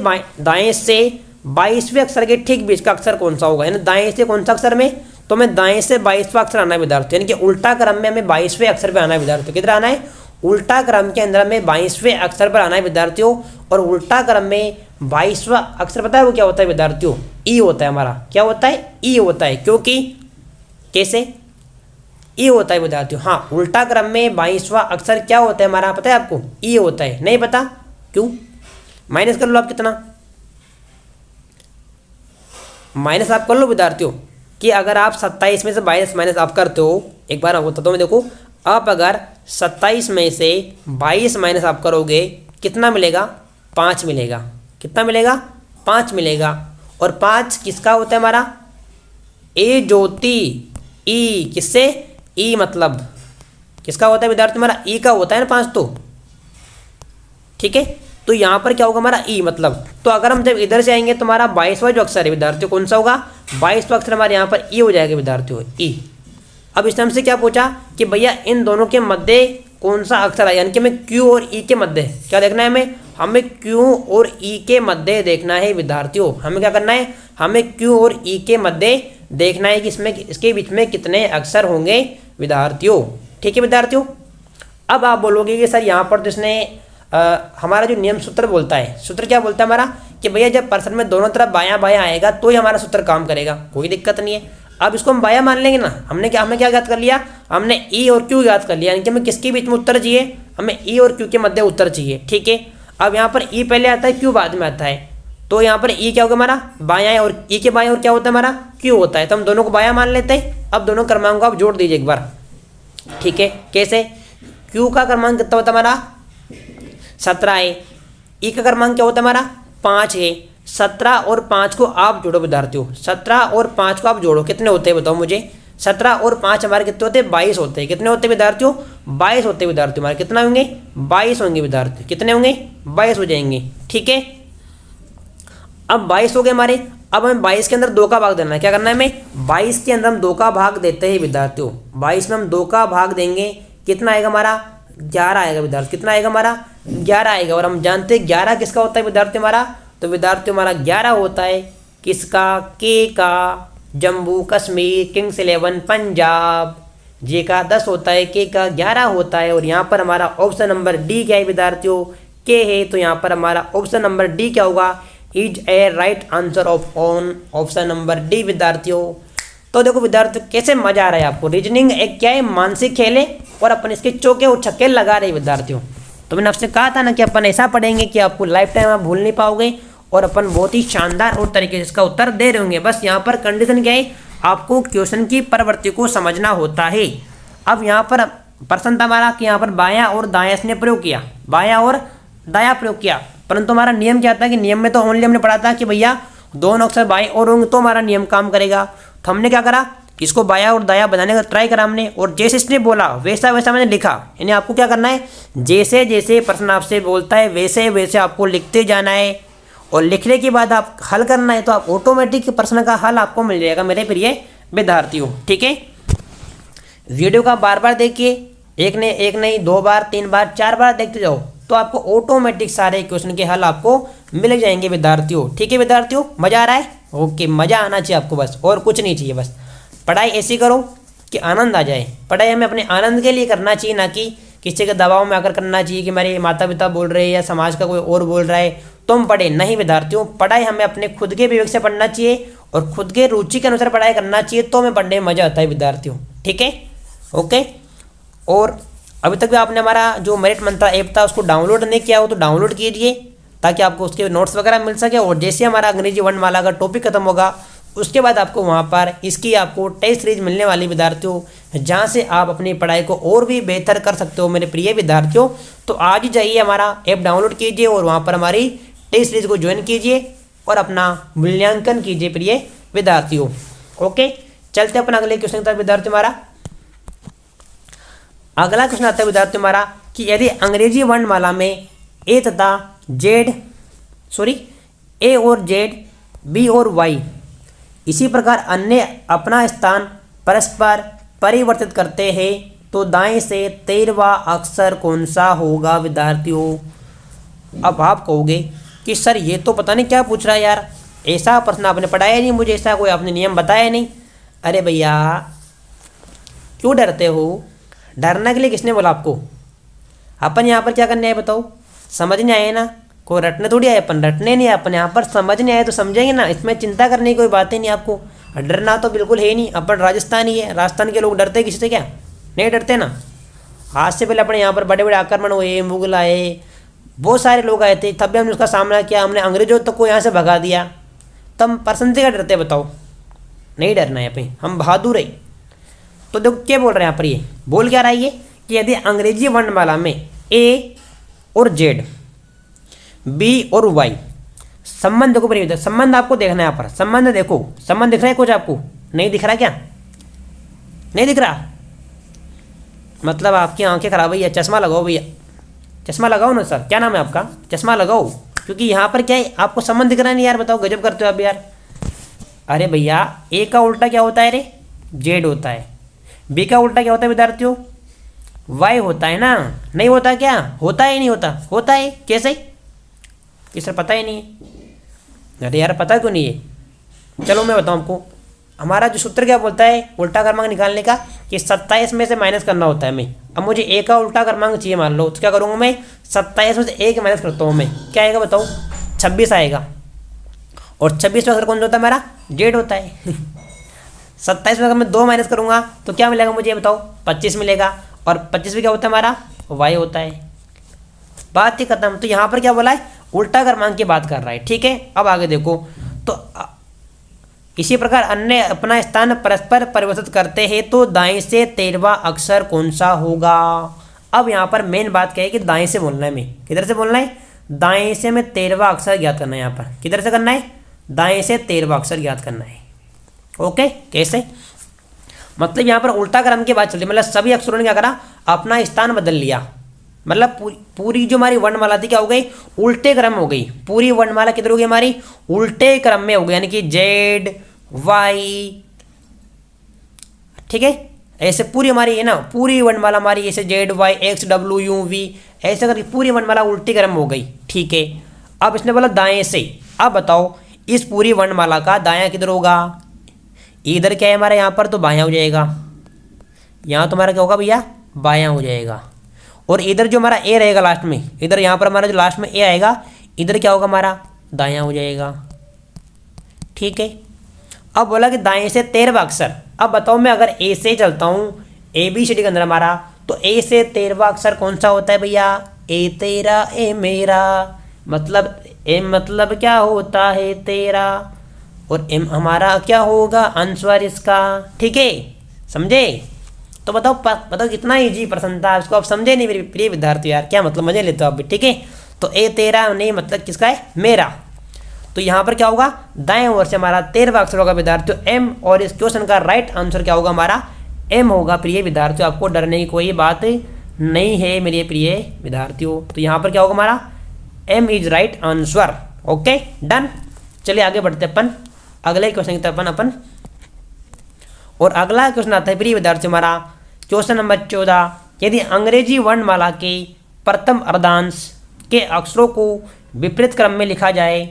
22वें अक्षर के ठीक बीच का अक्षर कौन सा होगा, यानी दाएं से कौन सा अक्षर में, तो हमें दाएं से 22वां अक्षर आना है विद्यार्थी, यानी कि उल्टा क्रम में हमें 22वें अक्षर पर आना है विद्यार्थियों। किधर आना है, उल्टा क्रम के अंदर हमें 22वें अक्षर पर आना है विद्यार्थियों। और उल्टा क्रम में 22वां अक्षर पता है वो क्या होता है विद्यार्थियों, ई होता है हमारा। क्या होता है, ई होता है। क्योंकि कैसे, ई होता है विद्यार्थियों। हाँ, उल्टा क्रम में 22वां अक्षर क्या होता है हमारा, पता है आपको, ई होता है। नहीं पता, क्यों, माइनस कर लो आप, कितना माइनस आप कर लो विद्यार्थियों, कि अगर आप 27 में से 22 माइनस आप करते हो, एक बार आप बताता हूँ, देखो आप अगर 27 में से 22 माइनस आप करोगे कितना मिलेगा? 5 मिलेगा। कितना मिलेगा? 5 मिलेगा। और 5 किसका होता है हमारा? ए ज्योति ई, किससे? ई मतलब किसका होता है विद्यार्थी? हमारा ई का होता है ना 5 तो, ठीक है। तो यहाँ पर क्या होगा हमारा? ई मतलब। तो अगर हम जब इधर से आएंगे तो हमारा 22वां जो अक्षर है विद्यार्थियों कौन सा होगा? 22वां अक्षर हमारे यहाँ पर ई हो जाएगा विद्यार्थियों, ई। अब इसने हमसे क्या पूछा कि भैया इन दोनों के मध्य कौन सा अक्षर है, यानी कि हमें क्यू और ई के मध्य क्या देखना है? हमें क्यू और ई के मध्य देखना है विद्यार्थियों। हमें क्या करना है? हमें क्यू और ई के मध्य देखना है कि इसमें इसके बीच में कितने अक्षर होंगे विद्यार्थियों, ठीक है विद्यार्थियों। अब आप बोलोगे कि सर यहाँ पर तो इसने हमारा जो नियम सूत्र बोलता है, सूत्र क्या बोलता है हमारा कि भैया जब पर्सन में दोनों तरफ बायां बायां आएगा तो ही हमारा सूत्र काम करेगा, कोई दिक्कत नहीं है। अब इसको हम बायां मान लेंगे ना। हमें क्या याद कर लिया? हमने ई और क्यू याद कर लिया, यानी कि हमें किसके बीच में उत्तर चाहिए? हमें ई और क्यू के मध्य उत्तर चाहिए, ठीक है। अब यहाँ पर ई पहले आता है, क्यू बाद में आता है। तो यहाँ पर ई क्या होगा हमारा? बायां है, और ई के बाएं और क्या होता है हमारा? क्यू होता है। तो हम दोनों को बायां मान लेते हैं। अब दोनों क्रमांक को आप जोड़ दीजिए एक बार, ठीक है। कैसे? क्यू का क्रमांक कितना होता है हमारा? 17 है। ई का क्रमांक क्या होता है हमारा? 5 है। 17 और 5 को आप जोड़ो विद्यार्थियों। 17 और 5 को आप जोड़ो, कितने होते हैं बताओ मुझे? 17 और 5 हमारे कितने होते हैं? 22 होते हैं। कितने होते हैं विद्यार्थियों? 22 होते हैं विद्यार्थियों। हमारे कितना होंगे? 22 होंगे विद्यार्थी। कितने होंगे? 22 हो जाएंगे, ठीक है। अब 22 हो गए हमारे। अब हमें 22 के अंदर 2 का भाग देना है। क्या करना है हमें? 22 के अंदर हम 2 का भाग देते हैं विद्यार्थियों। 22 में हम 2 का भाग देंगे, कितना आएगा हमारा? 11 आएगा विद्यार्थी। कितना आएगा हमारा? 11 आएगा। और हम जानते हैं 11 किसका होता है विद्यार्थी हमारा? तो विद्यार्थी हमारा 11 होता है किसका? के का, जम्मू कश्मीर किंग्स 11 पंजाब। जे का 10 होता है, के का 11 होता है। और यहाँ पर हमारा ऑप्शन नंबर डी क्या है विद्यार्थियों? के है। तो यहाँ पर हमारा ऑप्शन नंबर डी क्या होगा? Is a right answer of on option number D विद्यार्थियों। तो देखो विद्यार्थियों कैसे मजा आ रहा है आपको। रीजनिंग एक क्या है? मानसिक खेल है, और अपन इसके चौके और छक्के लगा रहे हैं विद्यार्थियों। तो मैंने आपसे कहा था ना कि अपन ऐसा पढ़ेंगे कि आपको लाइफ टाइम आप भूल नहीं पाओगे, और अपन बहुत ही शानदार और तरीके से इसका उत्तर दे रहे होंगे। बस यहाँ पर कंडीशन क्या है? आपको क्वेश्चन की प्रवृत्ति को समझना होता है। अब यहाँ पर प्रश्न था हमारा कि यहाँ पर बायां और दायां इसने प्रयोग किया, बायां और दायां प्रयोग किया, परंतु हमारा नियम क्या था कि नियम में तो ओनली हमने पढ़ा था कि भैया दोनों अक्षर बाएं और होंगे तो हमारा नियम काम करेगा। तो हमने क्या करा? इसको बायां और दायां बनाने का ट्राई करा हमने, और जैसे इसने बोला वैसा वैसा मैंने लिखा। यानी आपको क्या करना है? जैसे जैसे प्रश्न आपसे बोलता है वैसे वैसे आपको लिखते जाना है, और लिखने के बाद आप हल करना है। तो आप ऑटोमेटिक प्रश्न का हल आपको मिल जाएगा मेरे प्रिय विद्यार्थियों, ठीक है। वीडियो का बार बार देखिए, एक नहीं 2 बार 3 बार 4 बार देखते जाओ, तो आपको ऑटोमेटिक सारे क्वेश्चन के हल आपको मिल जाएंगे विद्यार्थियों, ठीक है विद्यार्थियों। मजा आ रहा है? ओके, मजा आना चाहिए आपको बस, और कुछ नहीं चाहिए। बस पढ़ाई ऐसी करो कि आनंद आ जाए। पढ़ाई हमें अपने आनंद के लिए करना चाहिए, ना कि किसी के दबाव में आकर करना चाहिए कि मेरे माता पिता बोल रहे हैं या समाज का कोई और बोल रहा है तो हम पढ़े। नहीं विद्यार्थियों, पढ़ाई हमें अपने खुद के विवेक से पढ़ना चाहिए और खुद के रुचि के अनुसार पढ़ाई करना चाहिए, तो हमें पढ़ने में मजा आता है विद्यार्थियों, ठीक है। ओके, और अभी तक भी आपने हमारा जो मेरिट मंत्रा ऐप था उसको डाउनलोड नहीं किया हो तो डाउनलोड कीजिए, ताकि आपको उसके नोट्स वगैरह मिल सके। और जैसे हमारा अंग्रेजी वर्णमाला का टॉपिक खत्म होगा उसके बाद आपको वहाँ पर इसकी आपको टेस्ट सीरीज मिलने वाली विद्यार्थियों, जहाँ से आप अपनी पढ़ाई को और भी बेहतर कर सकते हो मेरे प्रिय विद्यार्थियों। तो आज ही जाइए, हमारा ऐप डाउनलोड कीजिए और वहाँ पर हमारी टेस्ट सीरीज को ज्वाइन कीजिए और अपना मूल्यांकन कीजिए प्रिय विद्यार्थियों। ओके, चलते अपन अगले क्वेश्चन की तरफ विद्यार्थियों। हमारा अगला क्वेश्चन आता है विद्यार्थियों हमारा कि यदि अंग्रेजी वर्णमाला में ए तथा जेड ए और जेड, बी और वाई इसी प्रकार अन्य अपना स्थान परस्पर परिवर्तित करते हैं, तो दाएं से 13वां अक्षर कौन सा होगा विद्यार्थियों। अब आप कहोगे कि सर ये तो पता नहीं क्या पूछ रहा है यार, ऐसा प्रश्न आपने पढ़ाया नहीं, मुझे ऐसा कोई आपने नियम बताया नहीं। अरे भैया क्यों डरते हो? डरने के लिए किसने बोला आपको? अपन यहाँ पर क्या करने आए बताओ? समझने आए ना, कोई रटने थोड़ी आए, अपन रटने नहीं आए, अपन यहाँ पर समझने आए तो समझेंगे ना। इसमें चिंता करने की कोई बात ही नहीं आपको, डरना तो बिल्कुल है नहीं। अपन राजस्थानी है, राजस्थान के लोग डरते किसी से क्या? नहीं डरते ना। आज से पहले अपने यहाँ पर बड़े बड़े आक्रमण हुए, मुगल आए, बहुत सारे लोग आए थे, तब भी हमने उसका सामना किया, हमने अंग्रेजों तक को यहाँ से भगा दिया। तो हम पर्सन से क्या डरते बताओ? नहीं डरना है यहाँ पे, हम बहादुर है। तो देखो क्या बोल रहे हैं यहाँ पर, ये बोल क्या रहा है, कि यदि अंग्रेजी वर्णमाला में ए और जेड, बी और वाई, संबंध देखो प्रिय विद्यार्थी, संबंध आपको देखना है यहाँ पर, संबंध देखो, संबंध दिख रहा है कुछ आपको? नहीं दिख रहा क्या? नहीं दिख रहा? मतलब आपकी आंखें खराब हुई है, चश्मा लगाओ भैया, चश्मा लगाओ ना सर, क्या नाम है आपका? चश्मा लगाओ, क्योंकि यहाँ पर क्या है आपको संबंध दिख रहा नहीं यार, बताओ गजब करते हो आप यार। अरे भैया ए का उल्टा क्या होता है? अरे जेड होता है। बी का उल्टा क्या होता है विद्यार्थियों? वाई होता है ना? नहीं होता क्या? होता है नहीं होता? होता है। कैसे? ये सर पता ही नहीं है। अरे यार पता क्यों नहीं है? चलो मैं बताऊँ आपको, हमारा जो सूत्र क्या बोलता है उल्टा क्रमांक निकालने का, कि 27 में से माइनस करना होता है हमें। अब मुझे ए का उल्टा क्रमांक चाहिए मान लो, तो क्या करूँगा मैं? 27 में से ए माइनस करता हूँ मैं, क्या आएगा बताओ? 26 आएगा। और 26 में अगर कौन सा होता है हमारा? जेड होता है। 27 में अगर मैं 2 माइनस करूँगा तो क्या मिलेगा मुझे बताओ? 25 मिलेगा। और 25 में क्या होता है हमारा? वाई होता है। बात ही खत्म। तो यहाँ पर क्या बोला है? उल्टा क्रमांक की बात कर रहा है। ठीक है, अब आगे देखो, तो इसी प्रकार अन्य अपना स्थान परस्पर परिवर्तित करते हैं तो दाएं से 13वां अक्षर कौन सा होगा? अब यहाँ पर मेन बात क्या है कि दाएं से बोलना है, मैं किधर से बोलना है? दाएं से मैं 13वां अक्षर ज्ञात करना है। यहाँ पर किधर से करना है? दाएं से 13वां अक्षर ज्ञात करना है। ओके, कैसे? मतलब यहाँ पर उल्टा क्रम की बात चलती है, मतलब सभी अक्षरों ने क्या करा? अपना स्थान बदल लिया। मतलब पूरी जो हमारी वर्णमाला थी क्या हो गई? उल्टे क्रम हो गई। पूरी वर्णमाला किधर हो गई हमारी? उल्टे क्रम में हो गई, यानी कि जेड वाई, ठीक है, ऐसे पूरी हमारी है ना, पूरी वर्णमाला हमारी ऐसे Z Y X W U V, ऐसे करके पूरी वर्णमाला उल्टी क्रम हो गई। ठीक है, अब इसने बोला दाएं से। अब बताओ इस पूरी वर्णमाला का दायां किधर होगा? इधर क्या है हमारा? यहाँ पर तो बायां हो जाएगा। यहाँ तो हमारा क्या होगा भैया? बायां हो जाएगा। और इधर जो हमारा ए रहेगा लास्ट में, इधर यहाँ पर हमारा जो लास्ट में ए आएगा, इधर क्या होगा हमारा? दायां हो जाएगा। ठीक है, अब बोला कि दाएं से 13वां अक्षर। अब बताओ मैं अगर ए से चलता हूँ, ए बी सी डी के अंदर हमारा, तो ए से 13वां अक्षर कौन सा होता है भैया? ए तेरा ए मेरा, मतलब ए मतलब क्या होता है? तेरा। और एम हमारा क्या होगा? अनुस्वार इसका। ठीक है, समझे? तो बताओ बताओ कितना इजी प्रश्न था, इसको आप समझे नहीं मेरे प्रिय विद्यार्थी यार? क्या मतलब मजे लेते हो आप भी? ठीक है, तो ए तेरा नहीं मतलब किसका है? मेरा। तो यहाँ पर क्या होगा? दाएं ओर से हमारा 13वां अक्षर होगा विद्यार्थियों एम, और इस क्वेश्चन का राइट आंसर क्या होगा हमारा? एम होगा प्रिय विद्यार्थियों। आपको डरने की कोई बात नहीं है मेरे प्रिय विद्यार्थियों। तो यहाँ पर क्या होगा हमारा? M is right answer. Okay, done. चलिए आगे बढ़ते अपन अगले क्वेश्चन की तरफ अपन। और अगला क्वेश्चन आता है प्रिय विद्यार्थी हमारा क्वेश्चन नंबर 14। यदि अंग्रेजी वर्णमाला के प्रथम अर्धांश के अक्षरों को विपरीत क्रम में लिखा जाए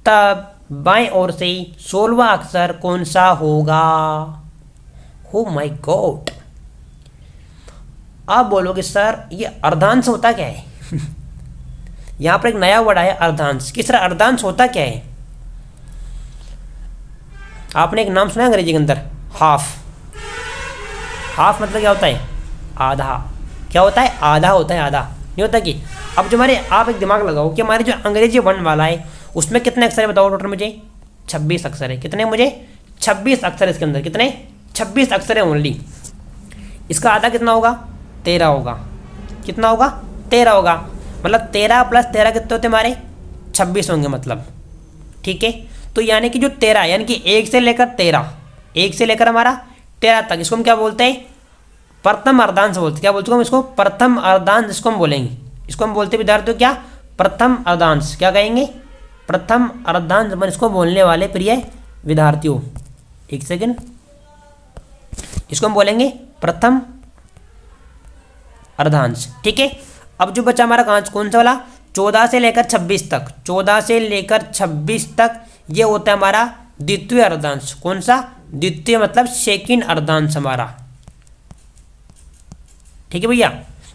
तब बाएं ओर से 16वां अक्षर कौन सा होगा? हो माय गॉड, आप बोलोगे सर ये अर्धांश होता क्या है? यहाँ पर एक नया वर्ड आया अर्धांश। किस तरह अर्धांश होता क्या है? आपने एक नाम सुना है अंग्रेजी के अंदर? हाफ। हाफ मतलब क्या होता है? आधा। क्या होता है? आधा होता है। आधा नहीं होता कि? अब जो हमारे, आप एक दिमाग लगाओ कि हमारे जो अंग्रेजी वर्णमाला है उसमें कितने अक्षर है बताओ टोटल मुझे? 26 अक्षर है। कितने मुझे? 26 अक्षर। इसके अंदर कितने? 26 अक्षर है ओनली। इसका आधा कितना होगा? 13 होगा। कितना होगा? 13 होगा। मतलब 13 प्लस 13 कितने होते हमारे? 26 होंगे मतलब। ठीक है, तो यानी कि जो 13 यानी कि 1 से लेकर 13, 1 से लेकर हमारा 13 तक, इसको हम क्या बोलते हैं? प्रथम अर्धांश बोलते हैं। क्या बोलते हैं हम इसको? प्रथम अर्धांश इसको हम बोलेंगे। इसको हम बोलते हैं विद्यार्थियों क्या? प्रथम अर्धांश। क्या कहेंगे? प्रथम अर्धांश अपन इसको बोलने वाले प्रिय विद्यार्थियों। एक सेकेंड, इसको हम बोलेंगे प्रथम अर्धांश। ठीक है, अब जो बचा हमारा कौन सा वाला? 14 से लेकर 26 तक। 14 से लेकर 26 तक ये होता है हमारा द्वितीय अर्धांश। कौन सा? द्वितीय मतलब सेकंड अर्धांश हमारा। ठीक है भैया,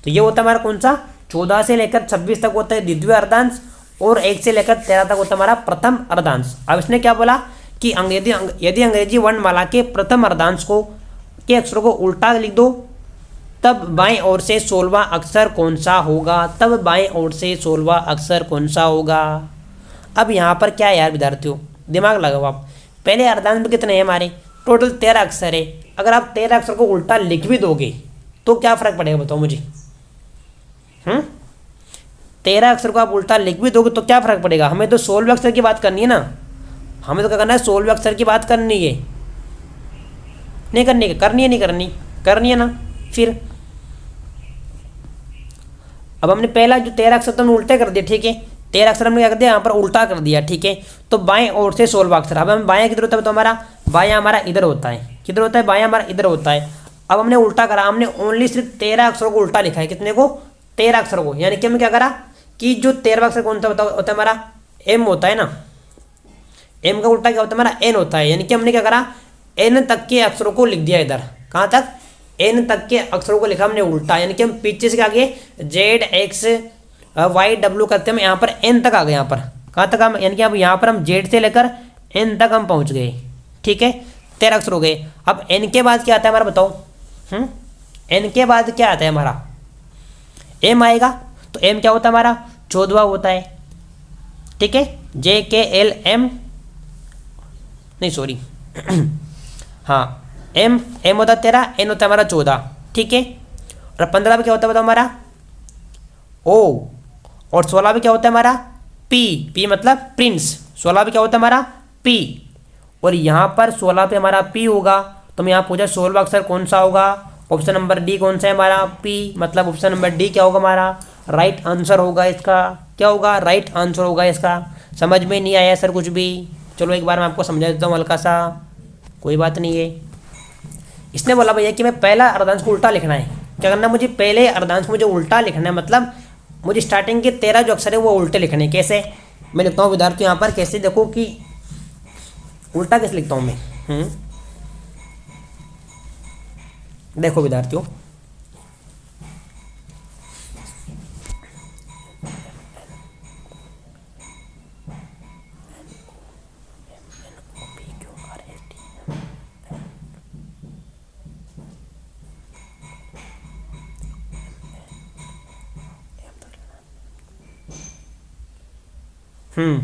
तो ये होता है हमारा कौन सा? 14 से लेकर 26 तक होता है द्वितीय अर्धांश, और 1 से लेकर 13 तक होता है हमारा प्रथम अर्धांश। अब इसने क्या बोला कि यदि अंग्रेजी वर्णमाला के प्रथम अर्धांश को के अक्षरों को उल्टा लिख दो तब बाएं ओर से 16वां अक्षर कौन सा होगा? तब बाएं ओर से 16वां अक्षर कौन सा होगा? अब यहाँ पर क्या है यार विद्यार्थियों, दिमाग लगाओ आप। पहले अर्धांश में कितने हैं हमारे? टोटल 13 अक्षर है। अगर आप 13 अक्षर को उल्टा लिख भी दोगे तो क्या फ़र्क पड़ेगा बताओ मुझे। 13 अक्षर को आप उल्टा लिख भी दोगे तो क्या फ़र्क पड़ेगा। हमें तो 16वें अक्षर की बात करनी है ना, हमें तो क्या करना है, 16वें अक्षर की बात करनी है। नहीं करनी है, करनी है, नहीं करनी, करनी है ना। फिर अब हमने पहला जो 13 अक्षर तो हमने उल्टे कर दिए, ठीक है। 13 अक्षर हमने क्या कर दिया, यहाँ पर उल्टा कर दिया, ठीक है। तो बाएं ओर से 16वां अक्षर, अब हम बायां किधर होता है तो हमारा बायां हमारा इधर होता है, किधर होता है, बायां हमारा इधर होता है। अब हमने उल्टा करा, हमने ओनली सिर्फ 13 अक्षरों को उल्टा लिखा है, कितने को, 13 अक्षरों को। यानी कि हमने क्या करा कि जो 13वां अक्षर कौन सा होता है हमारा, एम होता है ना, एम का उल्टा क्या होता है हमारा, एन होता है। यानी कि हमने क्या करा, एन तक के अक्षरों को लिख दिया इधर, कहाँ तक, एन तक के अक्षरों को लिखा हमने उल्टा। यानी कि हम पीछे से आगे जेड एक्स वाई डब्ल्यू करते हम यहाँ पर एन तक आ गए, यहाँ पर कहाँ तक हम, यानी कि अब यहाँ पर हम जेड से लेकर एन तक हम पहुँच गए, ठीक है। 13 अक्षर हो गए। अब एन के बाद क्या आता है हमारा बताओ, एन के बाद क्या आता है हमारा, एम आएगा। तो एम क्या होता है हमारा, 14वां होता है, ठीक है। जे के एल एम, नहीं सॉरी हाँ, एम होता है 13, एन होता है हमारा 14, ठीक है। और 15 में क्या होता है बताओ हमारा, ओ। और 16 में क्या होता है हमारा, पी मतलब प्रिंस। 16 में क्या होता है हमारा, पी। और यहाँ पर 16 पे हमारा पी होगा, तो मैं यहाँ पूछा 16वां अक्षर कौन सा होगा, ऑप्शन नंबर डी कौन सा है हमारा, पी। मतलब ऑप्शन नंबर डी क्या होगा हमारा, राइट आंसर होगा इसका। क्या होगा, राइट आंसर होगा इसका। समझ में नहीं आया सर कुछ भी, चलो एक बार मैं आपको समझा देता हूँ हल्का सा, कोई बात नहीं है। इसने बोला भैया कि मैं पहला अर्धांश को उल्टा लिखना है, क्या करना है मुझे, पहले अर्धांश को मुझे उल्टा लिखना है। मतलब मुझे स्टार्टिंग के 13 जो अक्षर है वो उल्टे लिखने हैं। कैसे, मैं लिखता हूँ विद्यार्थी यहाँ पर, कैसे देखो कि उल्टा कैसे लिखता हूँ मैं। देखो विद्यार्थियों,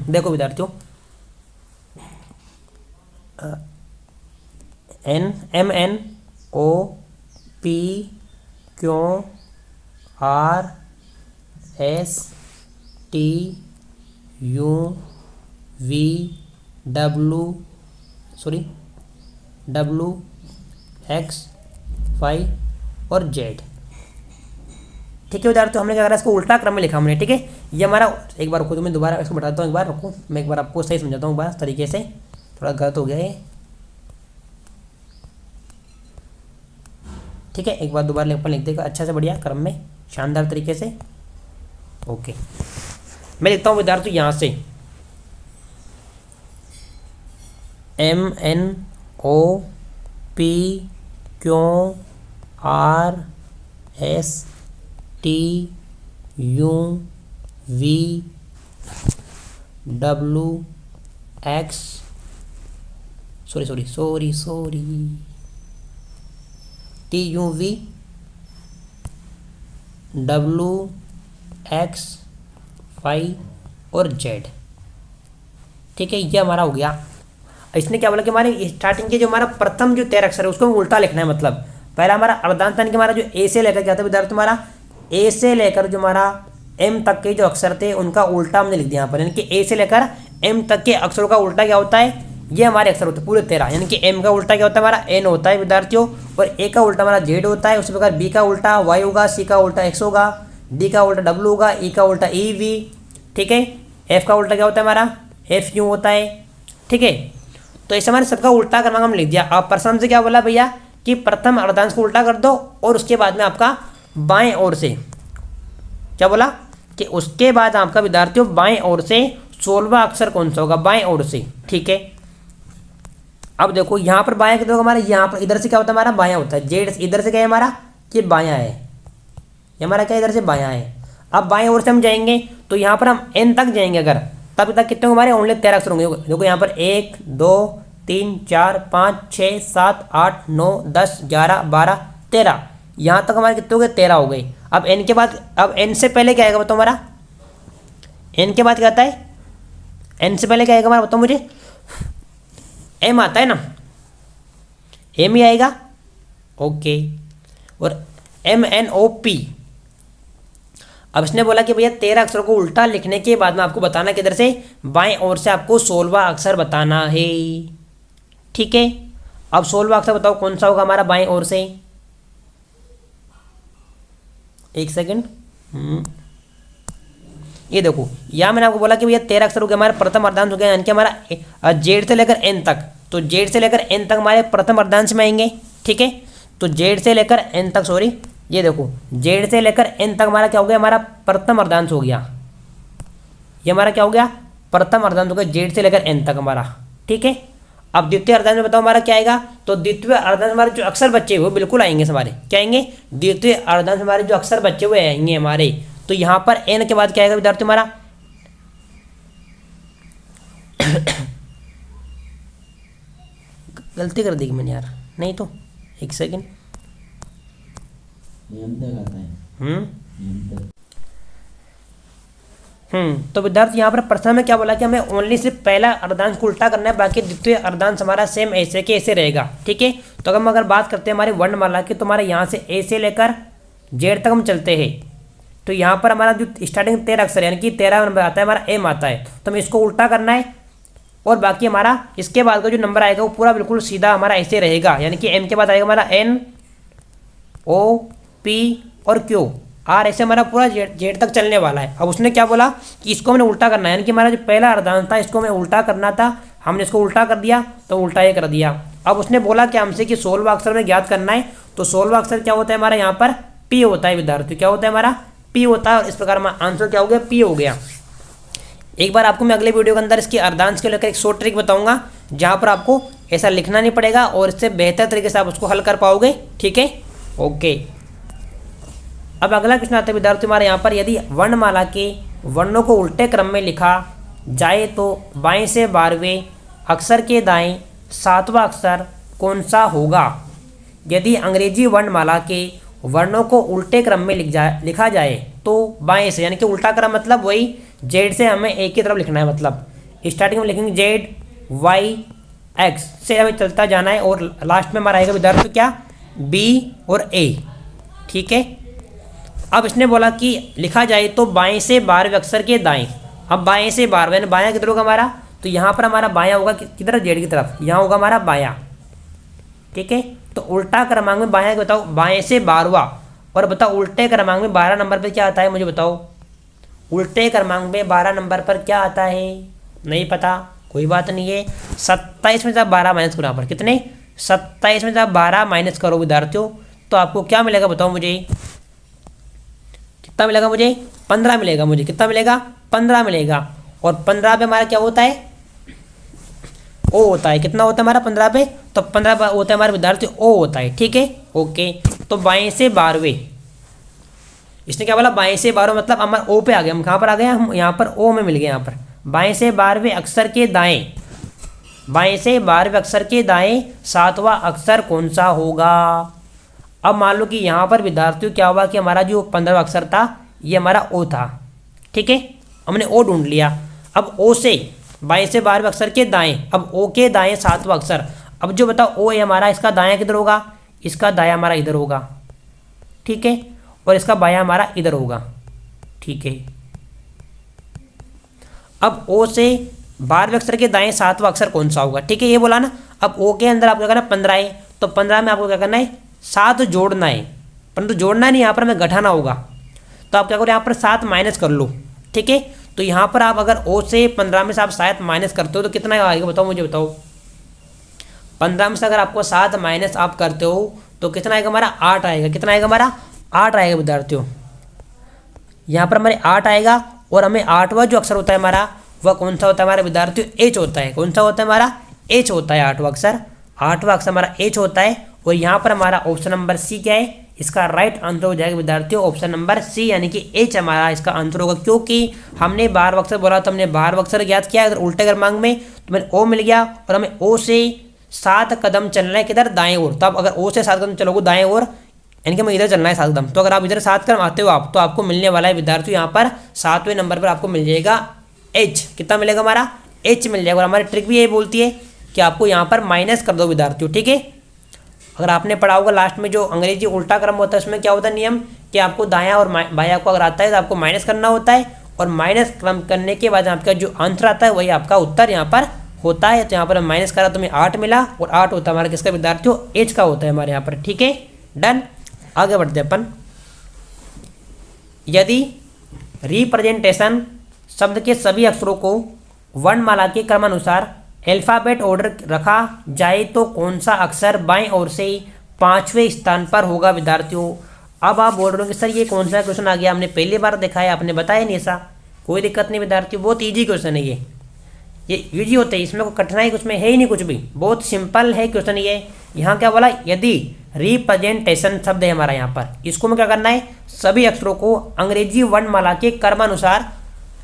देखो विद्यार्थियों, N M N O P Q R S T U V W X Y और जेड, ठीक है विद्यार्थियों। हमने क्या करा, इसको उल्टा क्रम में लिखा हमने, ठीक है। ये हमारा, एक बार रुको तो मैं दोबारा इसको बताता हूँ, एक बार रुको, मैं एक बार आपको सही समझाता हूँ बस तरीके से, थोड़ा गलत हो गया ये, ठीक है। एक बार दोबारा अपन लिख देगा अच्छा से बढ़िया क्रम में, शानदार तरीके से, ओके। मैं लिखता हूँ विद्यार्थी यहाँ से, M N O P Q R S T U V W X sorry T U V W X Y और जेड, ठीक है। ये हमारा हो गया। इसने क्या बोला कि हमारे स्टार्टिंग के जो हमारा प्रथम जो 13 अक्षर है उसको उल्टा लिखना है। मतलब पहला हमारा अर्धांश यानी कि हमारा जो ए से लेकर क्या था विद्यार्थी, हमारा ए से लेकर जो हमारा एम तक के जो अक्षर थे उनका उल्टा हमने लिख दिया यहाँ पर। यानी कि ए से लेकर एम तक के अक्षरों का उल्टा क्या होता है, ये हमारे अक्षर होते हैं पूरे 13। यानी कि एम का उल्टा क्या होता है हमारा, एन होता है विद्यार्थियों, और ए का उल्टा हमारा जेड होता है। उसी प्रकार बी का उल्टा वाई होगा, सी का उल्टा एक्स होगा, डी का उल्टा डब्ल्यू होगा, ई का उल्टा ई वी, ठीक है। एफ का उल्टा क्या होता है हमारा, एफ यू होता है, ठीक है। तो ऐसे हमारे सबका उल्टा करना हम लिख दिया। अब प्रश्न से क्या बोला भैया कि प्रथम अर्धांश को उल्टा कर दो और उसके बाद में आपका बाएं ओर से क्या बोला कि उसके बाद आपका विद्यार्थियों बाएं ओर से 16वां अक्षर कौन सा होगा, बाएं ओर से, ठीक है। अब देखो यहाँ पर बायां कितना होगा हमारा, यहाँ पर इधर से क्या होता है हमारा बायां होता है, जेड इधर से क्या है हमारा, ये बायां है, ये हमारा क्या इधर से बायां है। अब बाएं ओर से हम जाएंगे तो यहाँ पर हम एन तक जाएंगे अगर, तब तक कितने हमारे ओनली 13 अक्षर होंगे। देखो यहाँ पर 1 2 3 4 5 6 7 8 9 10 11 12 13, यहाँ तक हमारे कितने हो गए, 13 हो गए। अब एन के बाद, अब एन से पहले क्या आएगा बताओ हमारा, एन के बाद क्या आता है, एन से पहले क्या आएगा हमारा बताओ मुझे, एम आता है ना, एम ही आएगा, ओके। और MNOP। अब इसने बोला कि भैया 13 अक्षरों को उल्टा लिखने के बाद में आपको बताना किधर से, बाएं ओर से आपको 16वां अक्षर बताना है। ठीक है, अब 16वां अक्षर बताओ कौन सा होगा हमारा बाएं ओर से। एक सेकंड, ये देखो, यहाँ मैंने आपको बोला कि भैया 13 अक्षर हो गया, हमारा प्रथम अर्धांश हो गया, यानी कि हमारा जेड से लेकर एन तक, तो जेड से लेकर एन तक हमारे प्रथम अर्धांश में आएंगे। ठीक है, तो जेड से लेकर एन तक, सॉरी, ये देखो जेड से लेकर एन तक हमारा क्या हो गया, हमारा प्रथम अर्धांश हो गया। ये हमारा क्या हो गया, प्रथम अर्धांश हो गया जेड से लेकर एन तक हमारा। ठीक है, अब द्वितीय अर्धांश में बताओ हमारा क्या आएगा, तो द्वितीय अर्धांश हमारे जो अक्षर बच्चे हुए बिल्कुल आएंगे हमारे, क्या आएंगे, द्वितीय अर्धांश हमारे जो अक्षर बच्चे हुए आएंगे हमारे। तो यहाँ पर एन के बाद क्या आएगा विद्यार्थी हमारा, गलती कर दी मैंने यार, नहीं तो एक सेकंड, तो विद्यार्थी यहाँ पर प्रश्न में क्या बोला कि हमें ओनली सिर्फ पहला अर्धांश को उल्टा करना है, बाकी द्वितीय अर्धांश हमारा सेम ऐसे के ऐसे रहेगा। ठीक है, तो अगर बात करते हैं हमारी वर्णमाला की, तो हमारे यहाँ से ए से लेकर जेड तक हम चलते हैं, तो यहाँ पर हमारा जो स्टार्टिंग 13 अक्षर यानी कि 13 नंबर आता है हमारा एम आता है, तो हमें इसको उल्टा करना है, और बाकी हमारा इसके बाद का जो नंबर आएगा वो पूरा बिल्कुल सीधा हमारा ऐसे रहेगा, यानी कि एम के बाद आएगा हमारा एन, ओ, पी और क्यू, आर, ऐसे हमारा पूरा जेड तक चलने वाला है। अब उसने क्या बोला कि इसको हमने उल्टा करना है, यानी कि हमारा जो पहला अर्धांश था इसको हमें उल्टा करना था, हमने इसको उल्टा कर दिया, तो उल्टा ये कर दिया। अब उसने बोला कि हमसे कि 16वां अक्षर में ज्ञात करना है, तो 16वां अक्षर क्या होता है हमारा, यहाँ पर पी होता है विद्यार्थी, क्या होता है हमारा, पी होता है, और इस प्रकार हमारा आंसर क्या हो गया, पी हो गया। एक बार आपको मैं अगले वीडियो के अंदर इसकी अर्धांश के लेकर एक शॉर्ट ट्रिक बताऊंगा, जहाँ पर आपको ऐसा लिखना नहीं पड़ेगा और इससे बेहतर तरीके से आप उसको हल कर पाओगे। ठीक है, ओके। अब अगला क्वेश्चन आता है विद्यार्थी हमारे यहाँ पर, यदि वर्णमाला के वर्णों को उल्टे क्रम में लिखा जाए तो बाएं से 12वें अक्षर के दाएं 7वां अक्षर कौन सा होगा। यदि अंग्रेजी वर्णमाला के वर्णों को उल्टे क्रम में लिखा जाए तो बाएं से, यानी कि उल्टा क्रम मतलब वही जेड से हमें एक की तरफ लिखना है, मतलब स्टार्टिंग में लिखेंगे जेड, वाई, एक्स से हमें चलता जाना है, और लास्ट में हमारा आएगा विद्यार्थी क्या, बी और ए। ठीक है, अब इसने बोला कि लिखा जाए तो बाएं से 12वें अक्षर के दाएं। अब बाएं से 12वें, बायां किधर होगा हमारा, तो यहाँ पर हमारा बायां होगा किधर, जेड की तरफ, यहाँ होगा हमारा बायां। ठीक है, तो उल्टा क्रमांक में बायां बताओ, बाएं से 12वां, और बताओ उल्टे क्रमांक में 12 नंबर पर क्या आता है, मुझे बताओ उल्टे क्रमांक में 12 नंबर पर क्या आता है, नहीं पता, कोई बात नहीं है। 27 में से आप 12 माइनस करो, यहाँ पर कितने, 27 में से आप 12 माइनस करो विद्यार्थियों, तो आपको क्या मिलेगा बताओ मुझे, कितना मिलेगा मुझे, 15 मिलेगा मुझे, कितना मिलेगा, 15 मिलेगा। और 15 पे हमारा क्या होता है, ओ होता है, कितना होता है हमारा 15 पे, तो 15 पे होता है हमारा विद्यार्थी ओ होता है। ठीक है, ओके। तो बाएं से 12वें, इसने क्या बोला, बाएं से 12 मतलब हमारा ओ पे आ गए, हम कहाँ पर आ गए, हम यहाँ पर ओ में मिल गए, यहाँ पर बाएं से 12वें अक्षर के दाएं, बाएं से 12वें अक्षर के दाएं 7वां अक्षर कौन सा होगा। अब मान लो कि यहाँ पर विद्यार्थियों क्या हुआ कि हमारा जो 15वां अक्षर था ये हमारा ओ था। ठीक है, हमने ओ ढूंढ लिया। अब ओ से बाएं से 12वें अक्षर के दाएं, अब ओ के दाएं 7वां अक्षर, अब जो बताओ ओ है हमारा, इसका दायां किधर होगा, इसका दायां हमारा इधर होगा। ठीक है, और इसका बायां हमारा इधर होगा। ठीक है, अब ओ से 12वें अक्षर के दाएं 7वां अक्षर कौन सा होगा। ठीक है, ये बोला ना। अब ओ के अंदर आपको क्या करना है, 15 है, तो 15 में आपको क्या करना है, 7 जोड़ना है, परंतु जोड़ना नहीं, यहाँ पर हमें घटाना होगा। तो आप क्या करो, यहाँ पर 7 माइनस कर लो। ठीक है, तो यहाँ पर आप अगर ओ से 15 में से आप 7 माइनस करते हो तो कितना आएगा बताओ मुझे, बताओ 15 में से अगर आपको 7 माइनस आप करते हो तो कितना आएगा हमारा, 8 आएगा। कितना आएगा हमारा, 8 आएगा विद्यार्थियों। यहाँ पर हमारे 8 आएगा, और हमें 8वां जो अक्षर होता है हमारा वह कौन सा होता है हमारा विद्यार्थियों, एच होता है। कौन सा होता है हमारा, एच होता है 8वां अक्षर, 8वां अक्षर हमारा एच होता है। और यहाँ पर हमारा ऑप्शन नंबर सी क्या है, इसका राइट आंसर हो जाएगा विद्यार्थियों ऑप्शन नंबर सी, यानी कि एच हमारा इसका आंसर होगा। क्योंकि हमने 12वां अक्षर बोला तो हमने 12वां अक्षर ज्ञात किया, अगर उल्टे क्रमांक में तो हमें ओ मिल गया, और हमें ओ से 7 कदम चलना है किधर, दाएं ओर। तो अब अगर ओ से 7 कदम चलोगे दाएं ओर, यानी कि हमें इधर चलना है 7 कदम, तो अगर आप इधर 7 कदम आते हो आप, तो आपको मिलने वाला है विद्यार्थियों यहाँ पर 7वें नंबर पर आपको मिल जाएगा एच। कितना मिलेगा हमारा, एच मिल जाएगा। और हमारी ट्रिक भी यही बोलती है कि आपको यहाँ पर माइनस कर दो विद्यार्थियों। ठीक है, अगर आपने पढ़ा होगा लास्ट में जो अंग्रेजी उल्टा क्रम होता है उसमें क्या होता है नियम कि आपको दायां और बायां को अगर आता है तो आपको माइनस करना होता है, और माइनस क्रम करने के बाद आपका जो आंसर आता है वही आपका उत्तर यहाँ पर होता है। तो यहाँ पर माइनस करा तो हमें 8 मिला, और 8 होता है हमारा किसका विद्यार्थियों, एच का होता है हमारे यहाँ पर। ठीक है, डन। आगे बढ़ते हैं अपन। यदि रिप्रेजेंटेशन शब्द के सभी अक्षरों को वर्णमाला के क्रमानुसार अल्फाबेट ऑर्डर रखा जाए तो कौन सा अक्षर बाएं ओर से 5वें स्थान पर होगा विद्यार्थियों। अब आप बोल रहे हो कि सर ये कौन सा क्वेश्चन आ गया, हमने पहली बार देखा है, आपने बताया नहीं ऐसा। कोई दिक्कत नहीं विद्यार्थियों, बहुत ईजी क्वेश्चन है ये ईजी होते हैं, इसमें कोई कठिनाई कुछ में है ही नहीं, कुछ भी बहुत सिंपल है क्वेश्चन ये। यहाँ क्या बोला, यदि रिप्रेजेंटेशन शब्द है हमारा यहाँ पर, इसको में क्या करना है, सभी अक्षरों को अंग्रेजी वर्णमाला के क्रमानुसार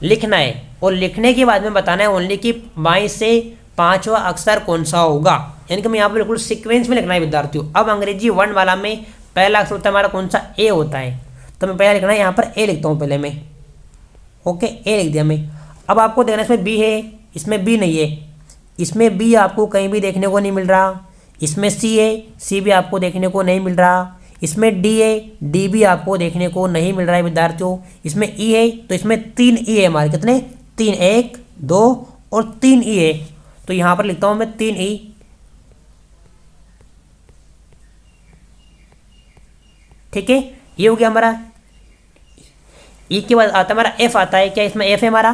लिखना है, और लिखने के बाद में बताना है ओनली कि बाएं से 5वां अक्षर कौन सा होगा, यानी कि हमें यहाँ पर बिल्कुल सीक्वेंस में लिखना है विद्यार्थियों। अब अंग्रेजी वर्णमाला में पहला अक्षर होता है हमारा कौन सा, ए होता है, तो मैं पहला लिखना है यहाँ पर ए लिखता हूँ पहले मैं। ओके, ए लिख दिया मैं। अब आपको देखना इसमें बी है, इसमें बी नहीं है, इसमें बी आपको कहीं भी देखने को नहीं मिल रहा। इसमें सी है, सी भी आपको देखने को नहीं मिल रहा। इसमें डी है, डी भी आपको देखने को नहीं मिल रहा है विद्यार्थियों। इसमें ई है, तो इसमें 3 ई है हमारे, कितने 3, 1 2 और 3 ई है, तो यहाँ पर लिखता हूँ मैं 3 ई। ठीक है, ये हो गया हमारा। ई के बाद आता है हमारा एफ आता है, क्या इसमें एफ है हमारा,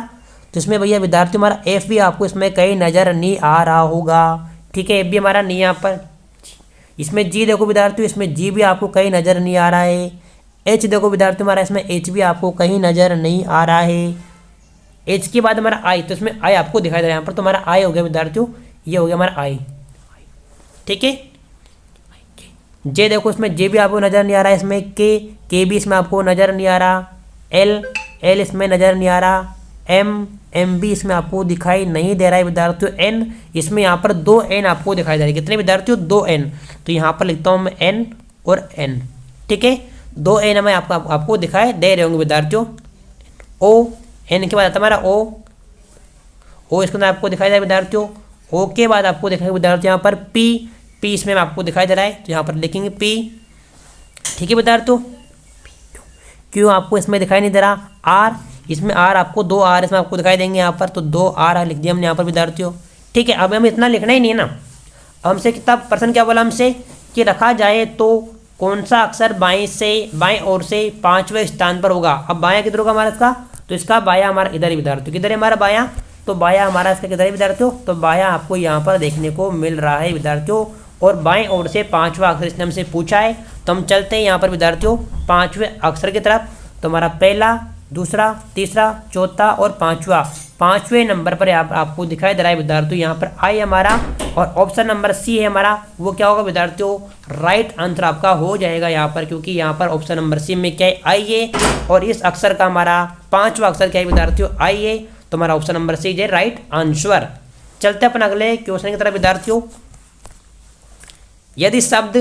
तो इसमें भैया विद्यार्थी हमारा एफ भी आपको इसमें कहीं नज़र नहीं आ रहा होगा। ठीक है, एफ भी हमारा नहीं यहाँ पर। इसमें जी देखो विद्यार्थी, इसमें जी भी आपको कहीं नज़र नहीं आ रहा है। एच देखो विद्यार्थी हमारा, इसमें एच भी आपको कहीं नज़र नहीं आ रहा है। एच के बाद हमारा आई, तो इसमें आई आपको दिखाई दे रहा है यहाँ पर, तो हमारा आई हो गया विद्यार्थियों, ये हो गया हमारा आई। ठीक है, जे देखो इसमें जे भी आपको नज़र नहीं आ रहा है। इसमें के भी इसमें आपको नज़र नहीं आ रहा। एल इसमें नज़र नहीं आ रहा। एम भी इसमें आपको दिखाई नहीं दे रहा है विद्यार्थियों। एन, इसमें यहाँ पर 2 एन आपको दिखाई दे रही है, कितने विद्यार्थियों, 2 एन, तो यहाँ पर लिखता हूँ मैं एन और एन। ठीक है, 2 एन हमें आपको दिखाई दे रहे होंगे विद्यार्थियों। ओ, एन के बाद आता है हमारा ओ इसके अंदर आपको दिखाई दे रहा है विद्यार्थियों। ओ के बाद आपको दिखाएगा विद्यार्थियों यहाँ पर पी इसमें आपको दिखाई दे रहा है, तो यहाँ पर लिखेंगे पी। ठीक है विद्यार्थियों, क्यों आपको इसमें दिखाई नहीं दे रहा। आर, इसमें आर आपको 2 आर इसमें आपको दिखाई देंगे यहाँ पर, तो 2 आर लिख दिया हमने यहाँ पर विद्यार्थियों। ठीक है, अब हमें इतना लिखना ही नहीं है ना। अब हमसे कितना प्रश्न क्या बोला हमसे कि रखा जाए तो कौन सा अक्षर बाएं ओर से 5वें स्थान पर होगा। अब बायां किधर होगा हमारा इसका, तो इसका बायां हमारा इधर ही विद्यार्थियों, किधर है हमारा बायां, तो बायां हमारा इसका किधर है विद्यार्थियों, तो बायां आपको यहाँ पर देखने को मिल रहा है विद्यार्थियों। और बाएं ओर से 5वां अक्षर इसने हमसे पूछा है, तो हम चलते हैं यहाँ पर विद्यार्थियों 5वें अक्षर की तरफ। तो हमारा पहला, दूसरा, तीसरा, चौथा और 5वें नंबर पर आपको दिखाई दे रहा है विद्यार्थियों यहाँ पर आई हमारा, और ऑप्शन नंबर सी है हमारा, वो क्या होगा विद्यार्थियों, राइट आंसर आपका हो जाएगा यहाँ पर, क्योंकि यहाँ पर ऑप्शन नंबर सी में क्या है, आई है, और इस अक्षर का हमारा 5वां अक्षर क्या है विद्यार्थियों, आई है, तो हमारा ऑप्शन नंबर सी है राइट आंसर। चलते अपन अगले क्वेश्चन की तरफ विद्यार्थियों। यदि शब्द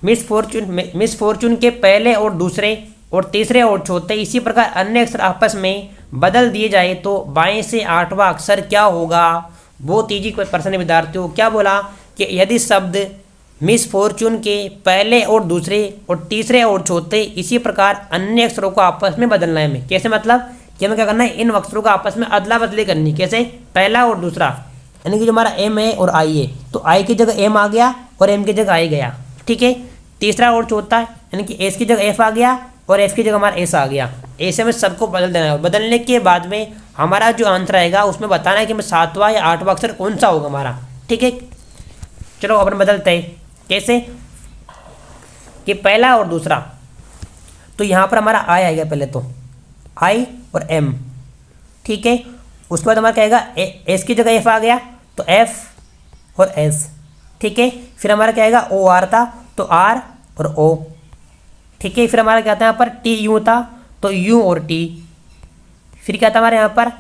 मिसफॉर्चून के पहले और दूसरे और तीसरे और चौथे इसी प्रकार अन्य अक्षर आपस में बदल दिए जाए तो बाएं से 8वां अक्षर क्या होगा। बहुत ईजी प्रश्न है विद्यार्थियों। क्या बोला कि यदि शब्द मिसफॉर्चून के पहले और दूसरे और तीसरे और चौथे इसी प्रकार अन्य अक्षरों को आपस में बदलना है हमें। कैसे, मतलब कि हमें क्या करना है, इन अक्षरों को आपस में अदला बदली करनी। कैसे, पहला और दूसरा, यानी कि जो हमारा एम है और आई है, तो आई की जगह एम आ गया और एम की जगह आई गया। ठीक है, तीसरा और चौथा यानी कि एस की जगह एफ आ गया और एफ की जगह हमारा एस आ गया। ऐसे में सबको बदल देना है। बदलने के बाद में हमारा जो आंसर आएगा उसमें बताना है कि 7वां या 8वां अक्षर कौन सा होगा हमारा। ठीक है, चलो अपन बदलते हैं। कैसे कि पहला और दूसरा, तो यहाँ पर हमारा आई आएगा पहले, तो आई और एम। ठीक है, उसके बाद हमारा क्या आएगा, एस की जगह एफ आ गया तो एफ और एस। ठीक है, फिर हमारा क्या आएगा, ओ आर था तो आर और ओ। ठीक है, फिर हमारा क्या था यहाँ पर, टी यू था तो यू और टी। फिर क्या था हमारे यहाँ पर,